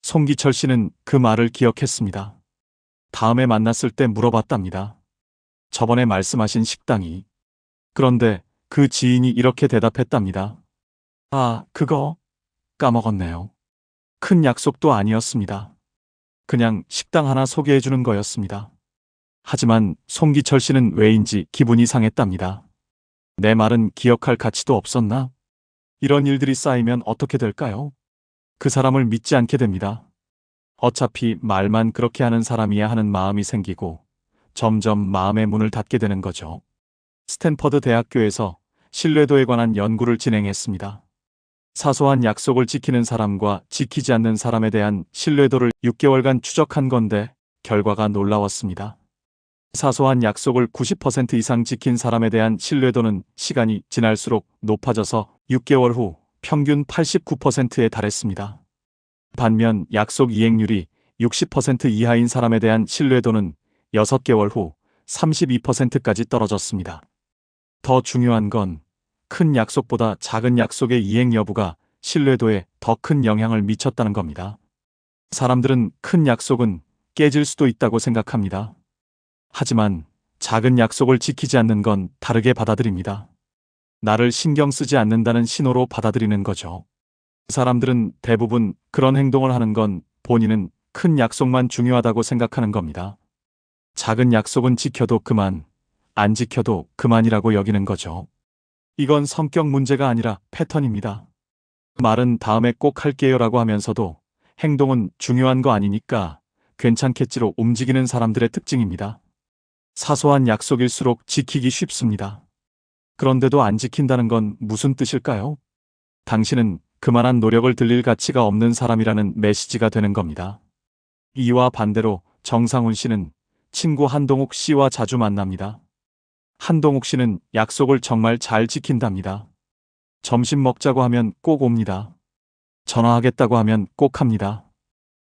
[SPEAKER 1] 송기철 씨는 그 말을 기억했습니다. 다음에 만났을 때 물어봤답니다. 저번에 말씀하신 식당이. 그런데 그 지인이 이렇게 대답했답니다. 그거 까먹었네요. 큰 약속도 아니었습니다. 그냥 식당 하나 소개해 주는 거였습니다. 하지만 송기철 씨는 왜인지 기분이 상했답니다. 내 말은 기억할 가치도 없었나? 이런 일들이 쌓이면 어떻게 될까요? 그 사람을 믿지 않게 됩니다. 어차피 말만 그렇게 하는 사람이야 하는 마음이 생기고 점점 마음의 문을 닫게 되는 거죠. 스탠퍼드 대학교에서 신뢰도에 관한 연구를 진행했습니다. 사소한 약속을 지키는 사람과 지키지 않는 사람에 대한 신뢰도를 6개월간 추적한 건데 결과가 놀라웠습니다. 사소한 약속을 90% 이상 지킨 사람에 대한 신뢰도는 시간이 지날수록 높아져서 6개월 후 평균 89%에 달했습니다. 반면 약속 이행률이 60% 이하인 사람에 대한 신뢰도는 6개월 후 32%까지 떨어졌습니다. 더 중요한 건 큰 약속보다 작은 약속의 이행 여부가 신뢰도에 더 큰 영향을 미쳤다는 겁니다. 사람들은 큰 약속은 깨질 수도 있다고 생각합니다. 하지만 작은 약속을 지키지 않는 건 다르게 받아들입니다. 나를 신경 쓰지 않는다는 신호로 받아들이는 거죠. 사람들은 대부분 그런 행동을 하는 건 본인은 큰 약속만 중요하다고 생각하는 겁니다. 작은 약속은 지켜도 그만, 안 지켜도 그만이라고 여기는 거죠. 이건 성격 문제가 아니라 패턴입니다. 말은 다음에 꼭 할게요라고 하면서도 행동은 중요한 거 아니니까 괜찮겠지로 움직이는 사람들의 특징입니다. 사소한 약속일수록 지키기 쉽습니다. 그런데도 안 지킨다는 건 무슨 뜻일까요? 당신은 그만한 노력을 들일 가치가 없는 사람이라는 메시지가 되는 겁니다. 이와 반대로 정상훈 씨는 친구 한동욱 씨와 자주 만납니다. 한동욱 씨는 약속을 정말 잘 지킨답니다. 점심 먹자고 하면 꼭 옵니다. 전화하겠다고 하면 꼭 합니다.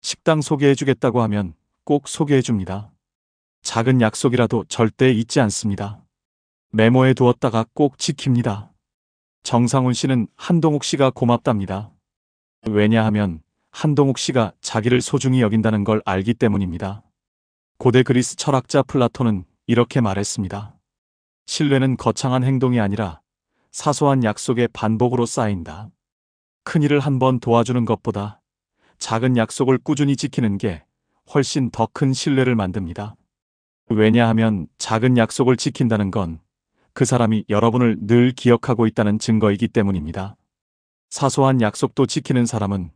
[SPEAKER 1] 식당 소개해주겠다고 하면 꼭 소개해줍니다. 작은 약속이라도 절대 잊지 않습니다. 메모해 두었다가 꼭 지킵니다. 정상훈 씨는 한동욱 씨가 고맙답니다. 왜냐하면 한동욱 씨가 자기를 소중히 여긴다는 걸 알기 때문입니다. 고대 그리스 철학자 플라톤은 이렇게 말했습니다. 신뢰는 거창한 행동이 아니라 사소한 약속의 반복으로 쌓인다. 큰일을 한번 도와주는 것보다 작은 약속을 꾸준히 지키는 게 훨씬 더 큰 신뢰를 만듭니다. 왜냐하면 작은 약속을 지킨다는 건 그 사람이 여러분을 늘 기억하고 있다는 증거이기 때문입니다. 사소한 약속도 지키는 사람은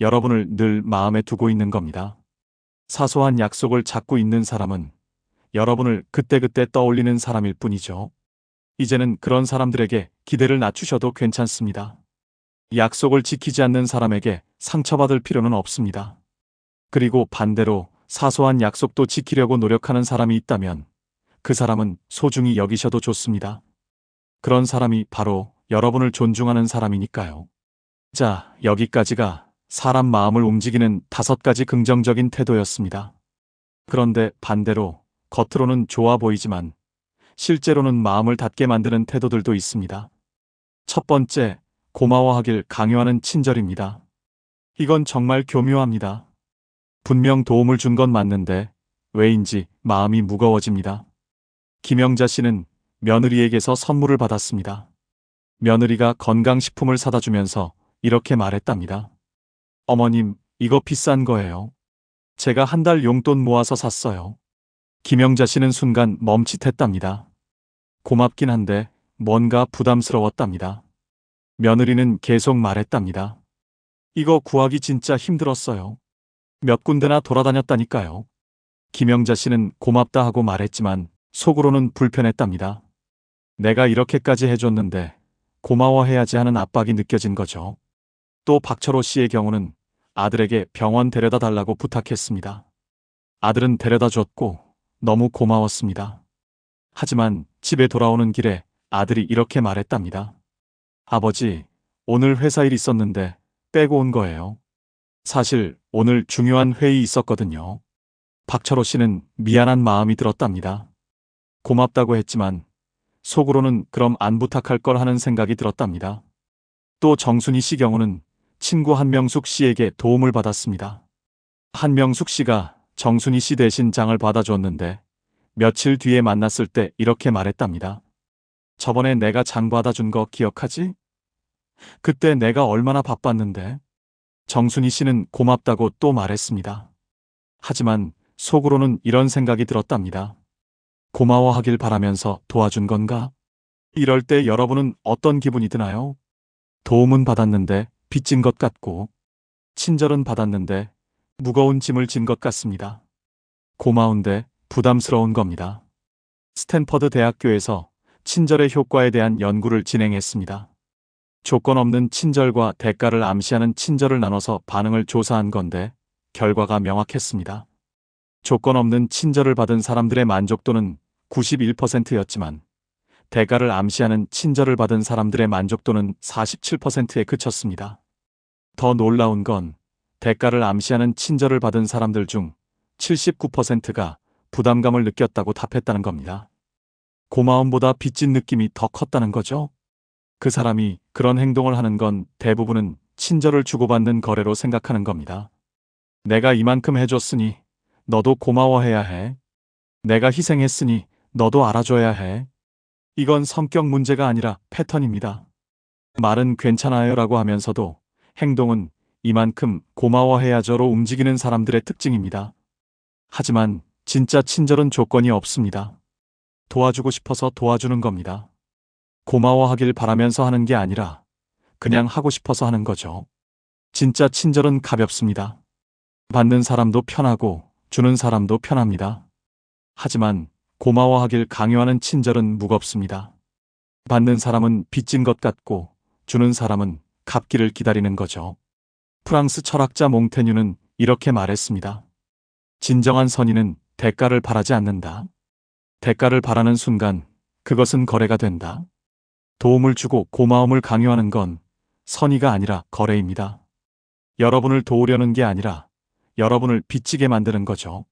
[SPEAKER 1] 여러분을 늘 마음에 두고 있는 겁니다. 사소한 약속을 잡고 있는 사람은 여러분을 그때그때 떠올리는 사람일 뿐이죠. 이제는 그런 사람들에게 기대를 낮추셔도 괜찮습니다. 약속을 지키지 않는 사람에게 상처받을 필요는 없습니다. 그리고 반대로 사소한 약속도 지키려고 노력하는 사람이 있다면 그 사람은 소중히 여기셔도 좋습니다. 그런 사람이 바로 여러분을 존중하는 사람이니까요. 자, 여기까지가 사람 마음을 움직이는 5가지 긍정적인 태도였습니다. 그런데 반대로 겉으로는 좋아 보이지만 실제로는 마음을 닫게 만드는 태도들도 있습니다. 첫 번째, 고마워하길 강요하는 친절입니다. 이건 정말 교묘합니다. 분명 도움을 준 건 맞는데 왜인지 마음이 무거워집니다. 김영자 씨는 며느리에게서 선물을 받았습니다. 며느리가 건강식품을 사다 주면서 이렇게 말했답니다. 어머님, 이거 비싼 거예요. 제가 한 달 용돈 모아서 샀어요. 김영자 씨는 순간 멈칫했답니다. 고맙긴 한데 뭔가 부담스러웠답니다. 며느리는 계속 말했답니다. 이거 구하기 진짜 힘들었어요. 몇 군데나 돌아다녔다니까요. 김영자 씨는 고맙다 하고 말했지만 속으로는 불편했답니다. 내가 이렇게까지 해줬는데 고마워해야지 하는 압박이 느껴진 거죠. 또 박철호 씨의 경우는 아들에게 병원 데려다 달라고 부탁했습니다. 아들은 데려다 줬고 너무 고마웠습니다. 하지만 집에 돌아오는 길에 아들이 이렇게 말했답니다. 아버지, 오늘 회사 일 있었는데 빼고 온 거예요. 사실 오늘 중요한 회의 있었거든요. 박철호 씨는 미안한 마음이 들었답니다. 고맙다고 했지만 속으로는 그럼 안 부탁할 걸 하는 생각이 들었답니다. 또 정순희 씨 경우는 친구 한명숙 씨에게 도움을 받았습니다. 한명숙 씨가 정순희 씨 대신 장을 받아줬는데 며칠 뒤에 만났을 때 이렇게 말했답니다. 저번에 내가 장 받아준 거 기억하지? 그때 내가 얼마나 바빴는데. 정순희 씨는 고맙다고 또 말했습니다. 하지만 속으로는 이런 생각이 들었답니다. 고마워하길 바라면서 도와준 건가? 이럴 때 여러분은 어떤 기분이 드나요? 도움은 받았는데 빚진 것 같고, 친절은 받았는데 무거운 짐을 진 것 같습니다. 고마운데 부담스러운 겁니다. 스탠퍼드 대학교에서 친절의 효과에 대한 연구를 진행했습니다. 조건 없는 친절과 대가를 암시하는 친절을 나눠서 반응을 조사한 건데 결과가 명확했습니다. 조건 없는 친절을 받은 사람들의 만족도는 91%였지만 대가를 암시하는 친절을 받은 사람들의 만족도는 47%에 그쳤습니다. 더 놀라운 건 대가를 암시하는 친절을 받은 사람들 중 79%가 부담감을 느꼈다고 답했다는 겁니다. 고마움보다 빚진 느낌이 더 컸다는 거죠. 그 사람이 그런 행동을 하는 건 대부분은 친절을 주고받는 거래로 생각하는 겁니다. 내가 이만큼 해줬으니 너도 고마워해야 해. 내가 희생했으니 너도 알아줘야 해. 이건 성격 문제가 아니라 패턴입니다. 말은 괜찮아요라고 하면서도 행동은 이만큼 고마워해야죠로 움직이는 사람들의 특징입니다. 하지만 진짜 친절은 조건이 없습니다. 도와주고 싶어서 도와주는 겁니다. 고마워하길 바라면서 하는 게 아니라 그냥 하고 싶어서 하는 거죠. 진짜 친절은 가볍습니다. 받는 사람도 편하고 주는 사람도 편합니다. 하지만 고마워하길 강요하는 친절은 무겁습니다. 받는 사람은 빚진 것 같고 주는 사람은 갚기를 기다리는 거죠. 프랑스 철학자 몽테뉴는 이렇게 말했습니다. 진정한 선의는 대가를 바라지 않는다. 대가를 바라는 순간 그것은 거래가 된다. 도움을 주고 고마움을 강요하는 건 선의가 아니라 거래입니다. 여러분을 도우려는 게 아니라 여러분을 빚지게 만드는 거죠.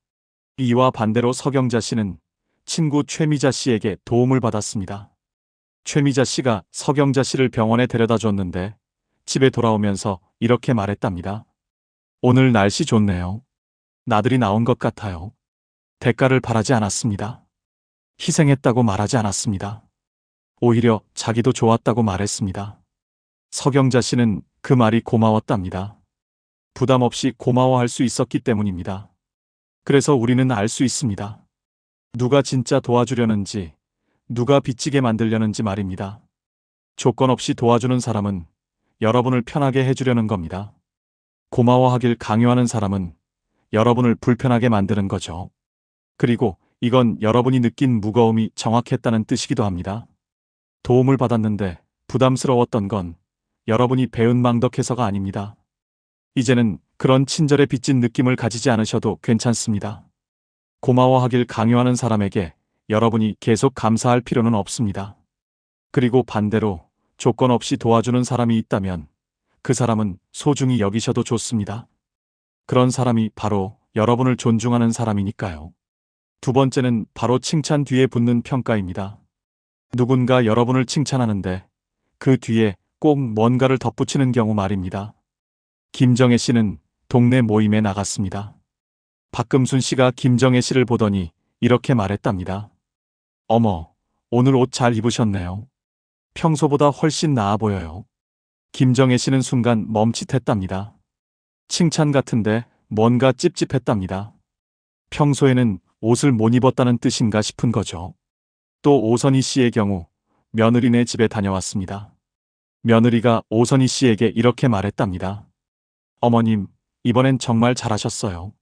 [SPEAKER 1] 이와 반대로 서경자 씨는 친구 최미자 씨에게 도움을 받았습니다. 최미자 씨가 서경자 씨를 병원에 데려다 줬는데 집에 돌아오면서 이렇게 말했답니다. 오늘 날씨 좋네요. 나들이 나온 것 같아요. 대가를 바라지 않았습니다. 희생했다고 말하지 않았습니다. 오히려 자기도 좋았다고 말했습니다. 서경자 씨는 그 말이 고마웠답니다. 부담 없이 고마워할 수 있었기 때문입니다. 그래서 우리는 알 수 있습니다. 누가 진짜 도와주려는지, 누가 빚지게 만들려는지 말입니다. 조건 없이 도와주는 사람은 여러분을 편하게 해주려는 겁니다. 고마워하길 강요하는 사람은 여러분을 불편하게 만드는 거죠. 그리고 이건 여러분이 느낀 무거움이 정확했다는 뜻이기도 합니다. 도움을 받았는데 부담스러웠던 건 여러분이 배은 망덕해서가 아닙니다. 이제는 그런 친절에 빚진 느낌을 가지지 않으셔도 괜찮습니다. 고마워하길 강요하는 사람에게 여러분이 계속 감사할 필요는 없습니다. 그리고 반대로 조건 없이 도와주는 사람이 있다면 그 사람은 소중히 여기셔도 좋습니다. 그런 사람이 바로 여러분을 존중하는 사람이니까요. 두 번째는 바로 칭찬 뒤에 붙는 평가입니다. 누군가 여러분을 칭찬하는데 그 뒤에 꼭 뭔가를 덧붙이는 경우 말입니다. 김정혜 씨는 동네 모임에 나갔습니다. 박금순 씨가 김정혜 씨를 보더니 이렇게 말했답니다. 어머, 오늘 옷 잘 입으셨네요. 평소보다 훨씬 나아 보여요. 김정혜 씨는 순간 멈칫했답니다. 칭찬 같은데 뭔가 찝찝했답니다. 평소에는 옷을 못 입었다는 뜻인가 싶은 거죠. 또 오선희 씨의 경우 며느리네 집에 다녀왔습니다. 며느리가 오선희 씨에게 이렇게 말했답니다. 어머님, 이번엔 정말 잘하셨어요.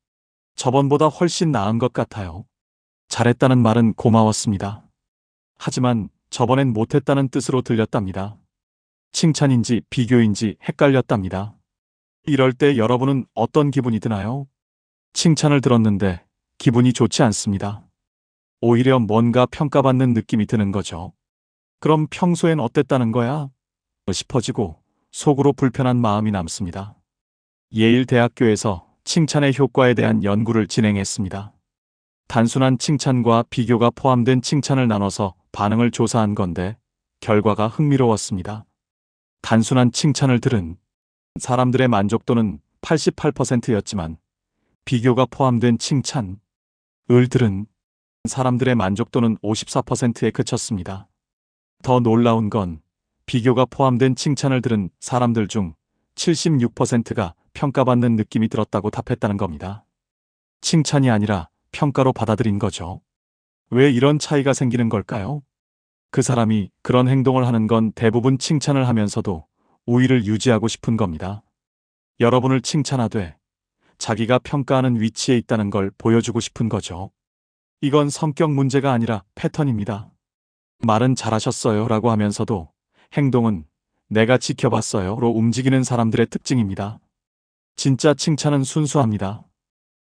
[SPEAKER 1] 저번보다 훨씬 나은 것 같아요. 잘했다는 말은 고마웠습니다. 하지만 저번엔 못했다는 뜻으로 들렸답니다. 칭찬인지 비교인지 헷갈렸답니다. 이럴 때 여러분은 어떤 기분이 드나요? 칭찬을 들었는데 기분이 좋지 않습니다. 오히려 뭔가 평가받는 느낌이 드는 거죠. 그럼 평소엔 어땠다는 거야? 싶어지고 속으로 불편한 마음이 남습니다. 예일대학교에서 칭찬의 효과에 대한 연구를 진행했습니다. 단순한 칭찬과 비교가 포함된 칭찬을 나눠서 반응을 조사한 건데 결과가 흥미로웠습니다. 단순한 칭찬을 들은 사람들의 만족도는 88%였지만 비교가 포함된 칭찬을 들은 사람들의 만족도는 54%에 그쳤습니다. 더 놀라운 건 비교가 포함된 칭찬을 들은 사람들 중 76%가 평가받는 느낌이 들었다고 답했다는 겁니다. 칭찬이 아니라 평가로 받아들인 거죠. 왜 이런 차이가 생기는 걸까요? 그 사람이 그런 행동을 하는 건 대부분 칭찬을 하면서도 우위를 유지하고 싶은 겁니다. 여러분을 칭찬하되 자기가 평가하는 위치에 있다는 걸 보여주고 싶은 거죠. 이건 성격 문제가 아니라 패턴입니다. 말은 잘하셨어요 라고 하면서도 행동은 내가 지켜봤어요 로 움직이는 사람들의 특징입니다. 진짜 칭찬은 순수합니다.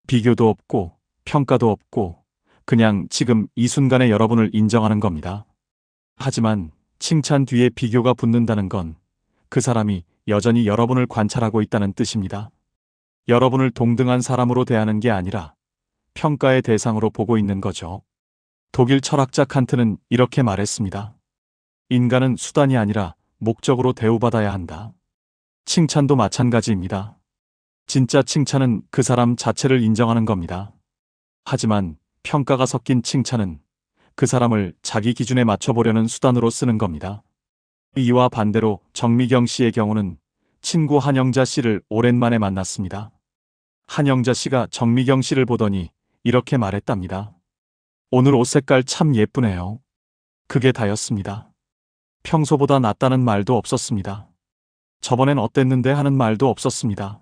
[SPEAKER 1] 비교도 없고 평가도 없고 그냥 지금 이 순간에 여러분을 인정하는 겁니다. 하지만 칭찬 뒤에 비교가 붙는다는 건 그 사람이 여전히 여러분을 관찰하고 있다는 뜻입니다. 여러분을 동등한 사람으로 대하는 게 아니라 평가의 대상으로 보고 있는 거죠. 독일 철학자 칸트는 이렇게 말했습니다. 인간은 수단이 아니라 목적으로 대우받아야 한다. 칭찬도 마찬가지입니다. 진짜 칭찬은 그 사람 자체를 인정하는 겁니다. 하지만 평가가 섞인 칭찬은 그 사람을 자기 기준에 맞춰보려는 수단으로 쓰는 겁니다. 이와 반대로 정미경 씨의 경우는 친구 한영자 씨를 오랜만에 만났습니다. 한영자 씨가 정미경 씨를 보더니 이렇게 말했답니다. 오늘 옷 색깔 참 예쁘네요. 그게 다였습니다. 평소보다 낫다는 말도 없었습니다. 저번엔 어땠는데 하는 말도 없었습니다.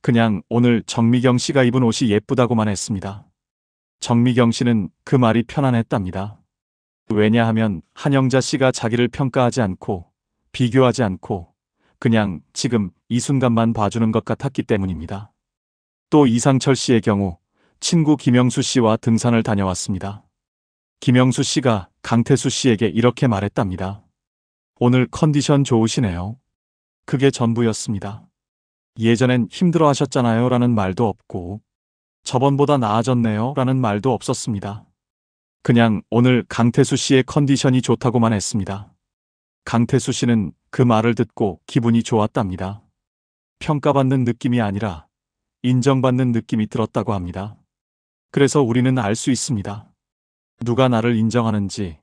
[SPEAKER 1] 그냥 오늘 정미경 씨가 입은 옷이 예쁘다고만 했습니다. 정미경 씨는 그 말이 편안했답니다. 왜냐하면 한영자 씨가 자기를 평가하지 않고 비교하지 않고 그냥 지금 이 순간만 봐주는 것 같았기 때문입니다. 또 이상철 씨의 경우 친구 김영수 씨와 등산을 다녀왔습니다. 김영수 씨가 강태수 씨에게 이렇게 말했답니다. 오늘 컨디션 좋으시네요. 그게 전부였습니다. 예전엔 힘들어 하셨잖아요 라는 말도 없고 저번보다 나아졌네요 라는 말도 없었습니다. 그냥 오늘 강태수 씨의 컨디션이 좋다고만 했습니다. 강태수 씨는 그 말을 듣고 기분이 좋았답니다. 평가받는 느낌이 아니라 인정받는 느낌이 들었다고 합니다. 그래서 우리는 알 수 있습니다. 누가 나를 인정하는지,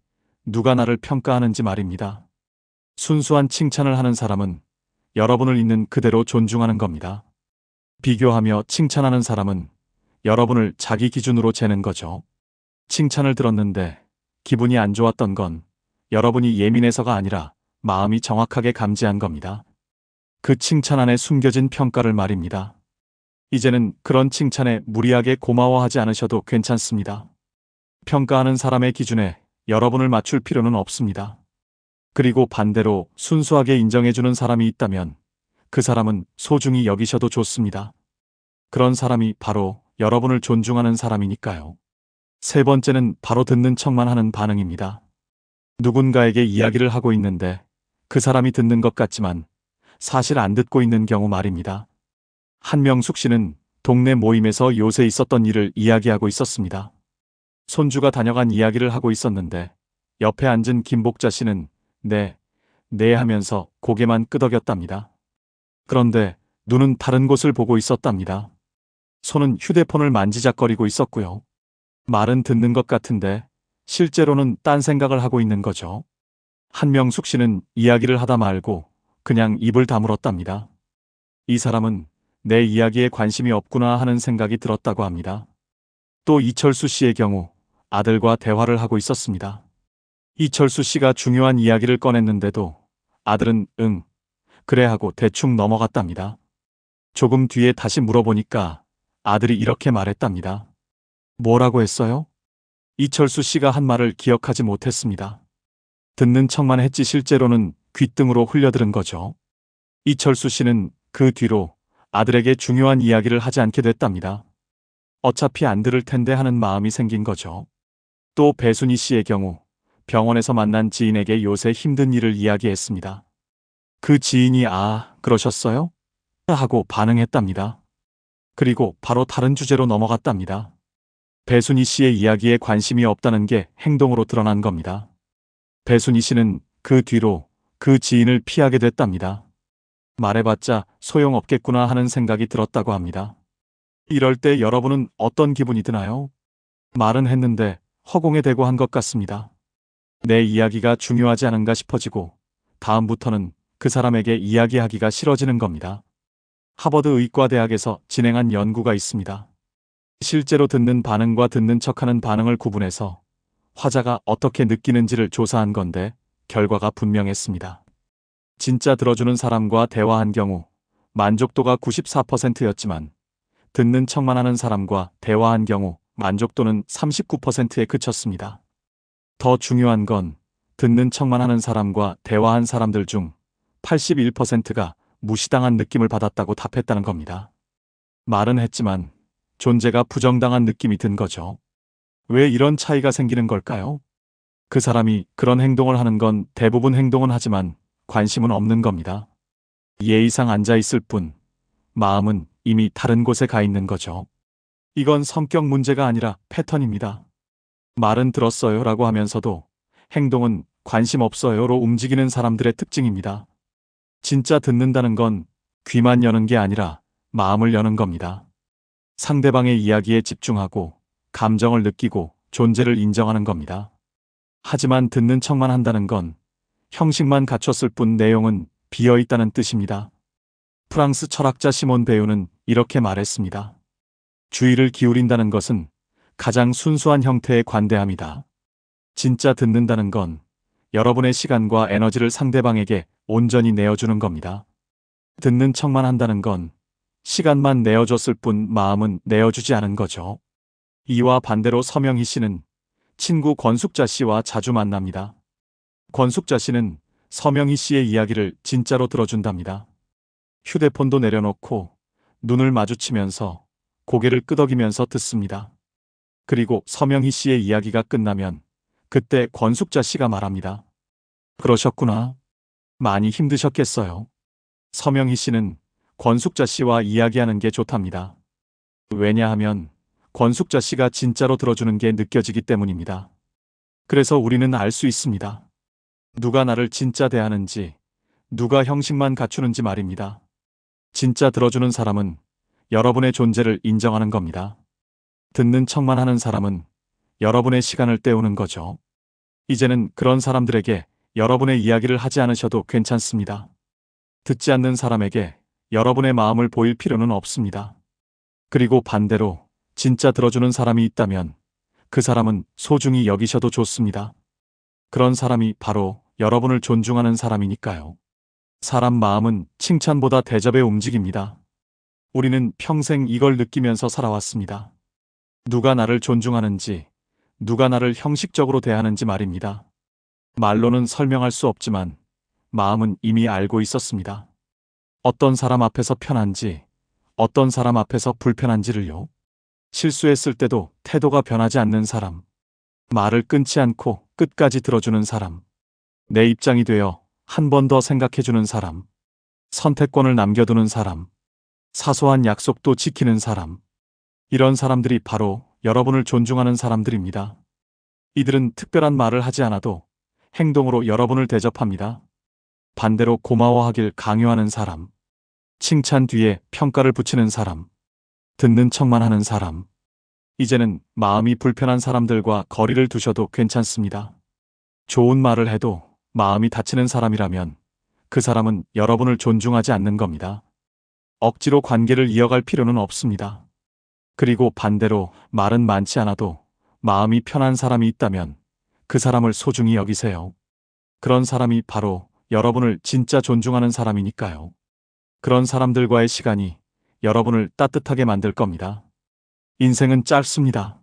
[SPEAKER 1] 누가 나를 평가하는지 말입니다. 순수한 칭찬을 하는 사람은 여러분을 있는 그대로 존중하는 겁니다. 비교하며 칭찬하는 사람은 여러분을 자기 기준으로 재는 거죠. 칭찬을 들었는데 기분이 안 좋았던 건 여러분이 예민해서가 아니라 마음이 정확하게 감지한 겁니다. 그 칭찬 안에 숨겨진 평가를 말입니다. 이제는 그런 칭찬에 무리하게 고마워하지 않으셔도 괜찮습니다. 평가하는 사람의 기준에 여러분을 맞출 필요는 없습니다. 그리고 반대로 순수하게 인정해주는 사람이 있다면 그 사람은 소중히 여기셔도 좋습니다. 그런 사람이 바로 여러분을 존중하는 사람이니까요. 세 번째는 바로 듣는 척만 하는 반응입니다. 누군가에게 이야기를 하고 있는데 그 사람이 듣는 것 같지만 사실 안 듣고 있는 경우 말입니다. 한명숙 씨는 동네 모임에서 요새 있었던 일을 이야기하고 있었습니다. 손주가 다녀간 이야기를 하고 있었는데 옆에 앉은 김복자 씨는 네 하면서 고개만 끄덕였답니다. 그런데 눈은 다른 곳을 보고 있었답니다. 손은 휴대폰을 만지작거리고 있었고요. 말은 듣는 것 같은데 실제로는 딴 생각을 하고 있는 거죠. 한명숙 씨는 이야기를 하다 말고 그냥 입을 다물었답니다. 이 사람은 내 이야기에 관심이 없구나 하는 생각이 들었다고 합니다. 또 이철수 씨의 경우 아들과 대화를 하고 있었습니다. 이철수 씨가 중요한 이야기를 꺼냈는데도 아들은 응, 그래 하고 대충 넘어갔답니다. 조금 뒤에 다시 물어보니까 아들이 이렇게 말했답니다. 뭐라고 했어요? 이철수 씨가 한 말을 기억하지 못했습니다. 듣는 척만 했지 실제로는 귓등으로 흘려들은 거죠. 이철수 씨는 그 뒤로 아들에게 중요한 이야기를 하지 않게 됐답니다. 어차피 안 들을 텐데 하는 마음이 생긴 거죠. 또 배순희 씨의 경우 병원에서 만난 지인에게 요새 힘든 일을 이야기했습니다. 그 지인이 아, 그러셨어요? 하고 반응했답니다. 그리고 바로 다른 주제로 넘어갔답니다. 배순희 씨의 이야기에 관심이 없다는 게 행동으로 드러난 겁니다. 배순희 씨는 그 뒤로 그 지인을 피하게 됐답니다. 말해봤자 소용없겠구나 하는 생각이 들었다고 합니다. 이럴 때 여러분은 어떤 기분이 드나요? 말은 했는데 허공에 대고 한 것 같습니다. 내 이야기가 중요하지 않은가 싶어지고 다음부터는 그 사람에게 이야기하기가 싫어지는 겁니다. 하버드 의과대학에서 진행한 연구가 있습니다. 실제로 듣는 반응과 듣는 척하는 반응을 구분해서 화자가 어떻게 느끼는지를 조사한 건데 결과가 분명했습니다. 진짜 들어주는 사람과 대화한 경우 만족도가 94%였지만 듣는 척만 하는 사람과 대화한 경우 만족도는 39%에 그쳤습니다. 더 중요한 건 듣는 척만 하는 사람과 대화한 사람들 중 81%가 무시당한 느낌을 받았다고 답했다는 겁니다. 말은 했지만 존재가 부정당한 느낌이 든 거죠. 왜 이런 차이가 생기는 걸까요? 그 사람이 그런 행동을 하는 건 대부분 행동은 하지만 관심은 없는 겁니다. 예의상 앉아있을 뿐 마음은 이미 다른 곳에 가 있는 거죠. 이건 성격 문제가 아니라 패턴입니다. 말은 들었어요 라고 하면서도 행동은 관심 없어요로 움직이는 사람들의 특징입니다. 진짜 듣는다는 건 귀만 여는 게 아니라 마음을 여는 겁니다. 상대방의 이야기에 집중하고 감정을 느끼고 존재를 인정하는 겁니다. 하지만 듣는 척만 한다는 건 형식만 갖췄을 뿐 내용은 비어 있다는 뜻입니다. 프랑스 철학자 시몬 베유는 이렇게 말했습니다. 주의를 기울인다는 것은 가장 순수한 형태의 관대함이다. 진짜 듣는다는 건 여러분의 시간과 에너지를 상대방에게 온전히 내어주는 겁니다. 듣는 척만 한다는 건 시간만 내어줬을 뿐 마음은 내어주지 않은 거죠. 이와 반대로 서명희 씨는 친구 권숙자 씨와 자주 만납니다. 권숙자 씨는 서명희 씨의 이야기를 진짜로 들어준답니다. 휴대폰도 내려놓고 눈을 마주치면서 고개를 끄덕이면서 듣습니다. 그리고 서명희 씨의 이야기가 끝나면 그때 권숙자 씨가 말합니다. 그러셨구나. 많이 힘드셨겠어요. 서명희 씨는 권숙자 씨와 이야기하는 게 좋답니다. 왜냐하면 권숙자 씨가 진짜로 들어주는 게 느껴지기 때문입니다. 그래서 우리는 알 수 있습니다. 누가 나를 진짜 대하는지, 누가 형식만 갖추는지 말입니다. 진짜 들어주는 사람은 여러분의 존재를 인정하는 겁니다. 듣는 척만 하는 사람은 여러분의 시간을 때우는 거죠. 이제는 그런 사람들에게 여러분의 이야기를 하지 않으셔도 괜찮습니다. 듣지 않는 사람에게 여러분의 마음을 보일 필요는 없습니다. 그리고 반대로 진짜 들어주는 사람이 있다면 그 사람은 소중히 여기셔도 좋습니다. 그런 사람이 바로 여러분을 존중하는 사람이니까요. 사람 마음은 칭찬보다 대접에 움직입니다. 우리는 평생 이걸 느끼면서 살아왔습니다. 누가 나를 존중하는지, 누가 나를 형식적으로 대하는지 말입니다. 말로는 설명할 수 없지만 마음은 이미 알고 있었습니다. 어떤 사람 앞에서 편한지, 어떤 사람 앞에서 불편한지를요. 실수했을 때도 태도가 변하지 않는 사람, 말을 끊지 않고 끝까지 들어주는 사람, 내 입장이 되어 한 번 더 생각해주는 사람, 선택권을 남겨두는 사람, 사소한 약속도 지키는 사람. 이런 사람들이 바로 여러분을 존중하는 사람들입니다. 이들은 특별한 말을 하지 않아도 행동으로 여러분을 대접합니다. 반대로 고마워하길 강요하는 사람, 칭찬 뒤에 평가를 붙이는 사람, 듣는 척만 하는 사람. 이제는 마음이 불편한 사람들과 거리를 두셔도 괜찮습니다. 좋은 말을 해도 마음이 다치는 사람이라면 그 사람은 여러분을 존중하지 않는 겁니다. 억지로 관계를 이어갈 필요는 없습니다. 그리고 반대로 말은 많지 않아도 마음이 편한 사람이 있다면 그 사람을 소중히 여기세요. 그런 사람이 바로 여러분을 진짜 존중하는 사람이니까요. 그런 사람들과의 시간이 여러분을 따뜻하게 만들 겁니다. 인생은 짧습니다.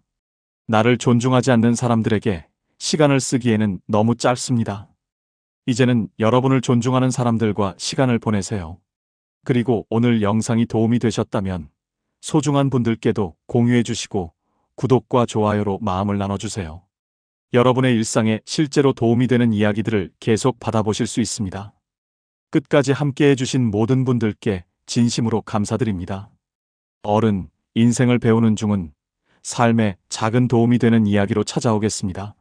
[SPEAKER 1] 나를 존중하지 않는 사람들에게 시간을 쓰기에는 너무 짧습니다. 이제는 여러분을 존중하는 사람들과 시간을 보내세요. 그리고 오늘 영상이 도움이 되셨다면 소중한 분들께도 공유해 주시고 구독과 좋아요로 마음을 나눠주세요. 여러분의 일상에 실제로 도움이 되는 이야기들을 계속 받아보실 수 있습니다. 끝까지 함께해 주신 모든 분들께 진심으로 감사드립니다. 인생을 배우는 중은 삶에 작은 도움이 되는 이야기로 찾아오겠습니다.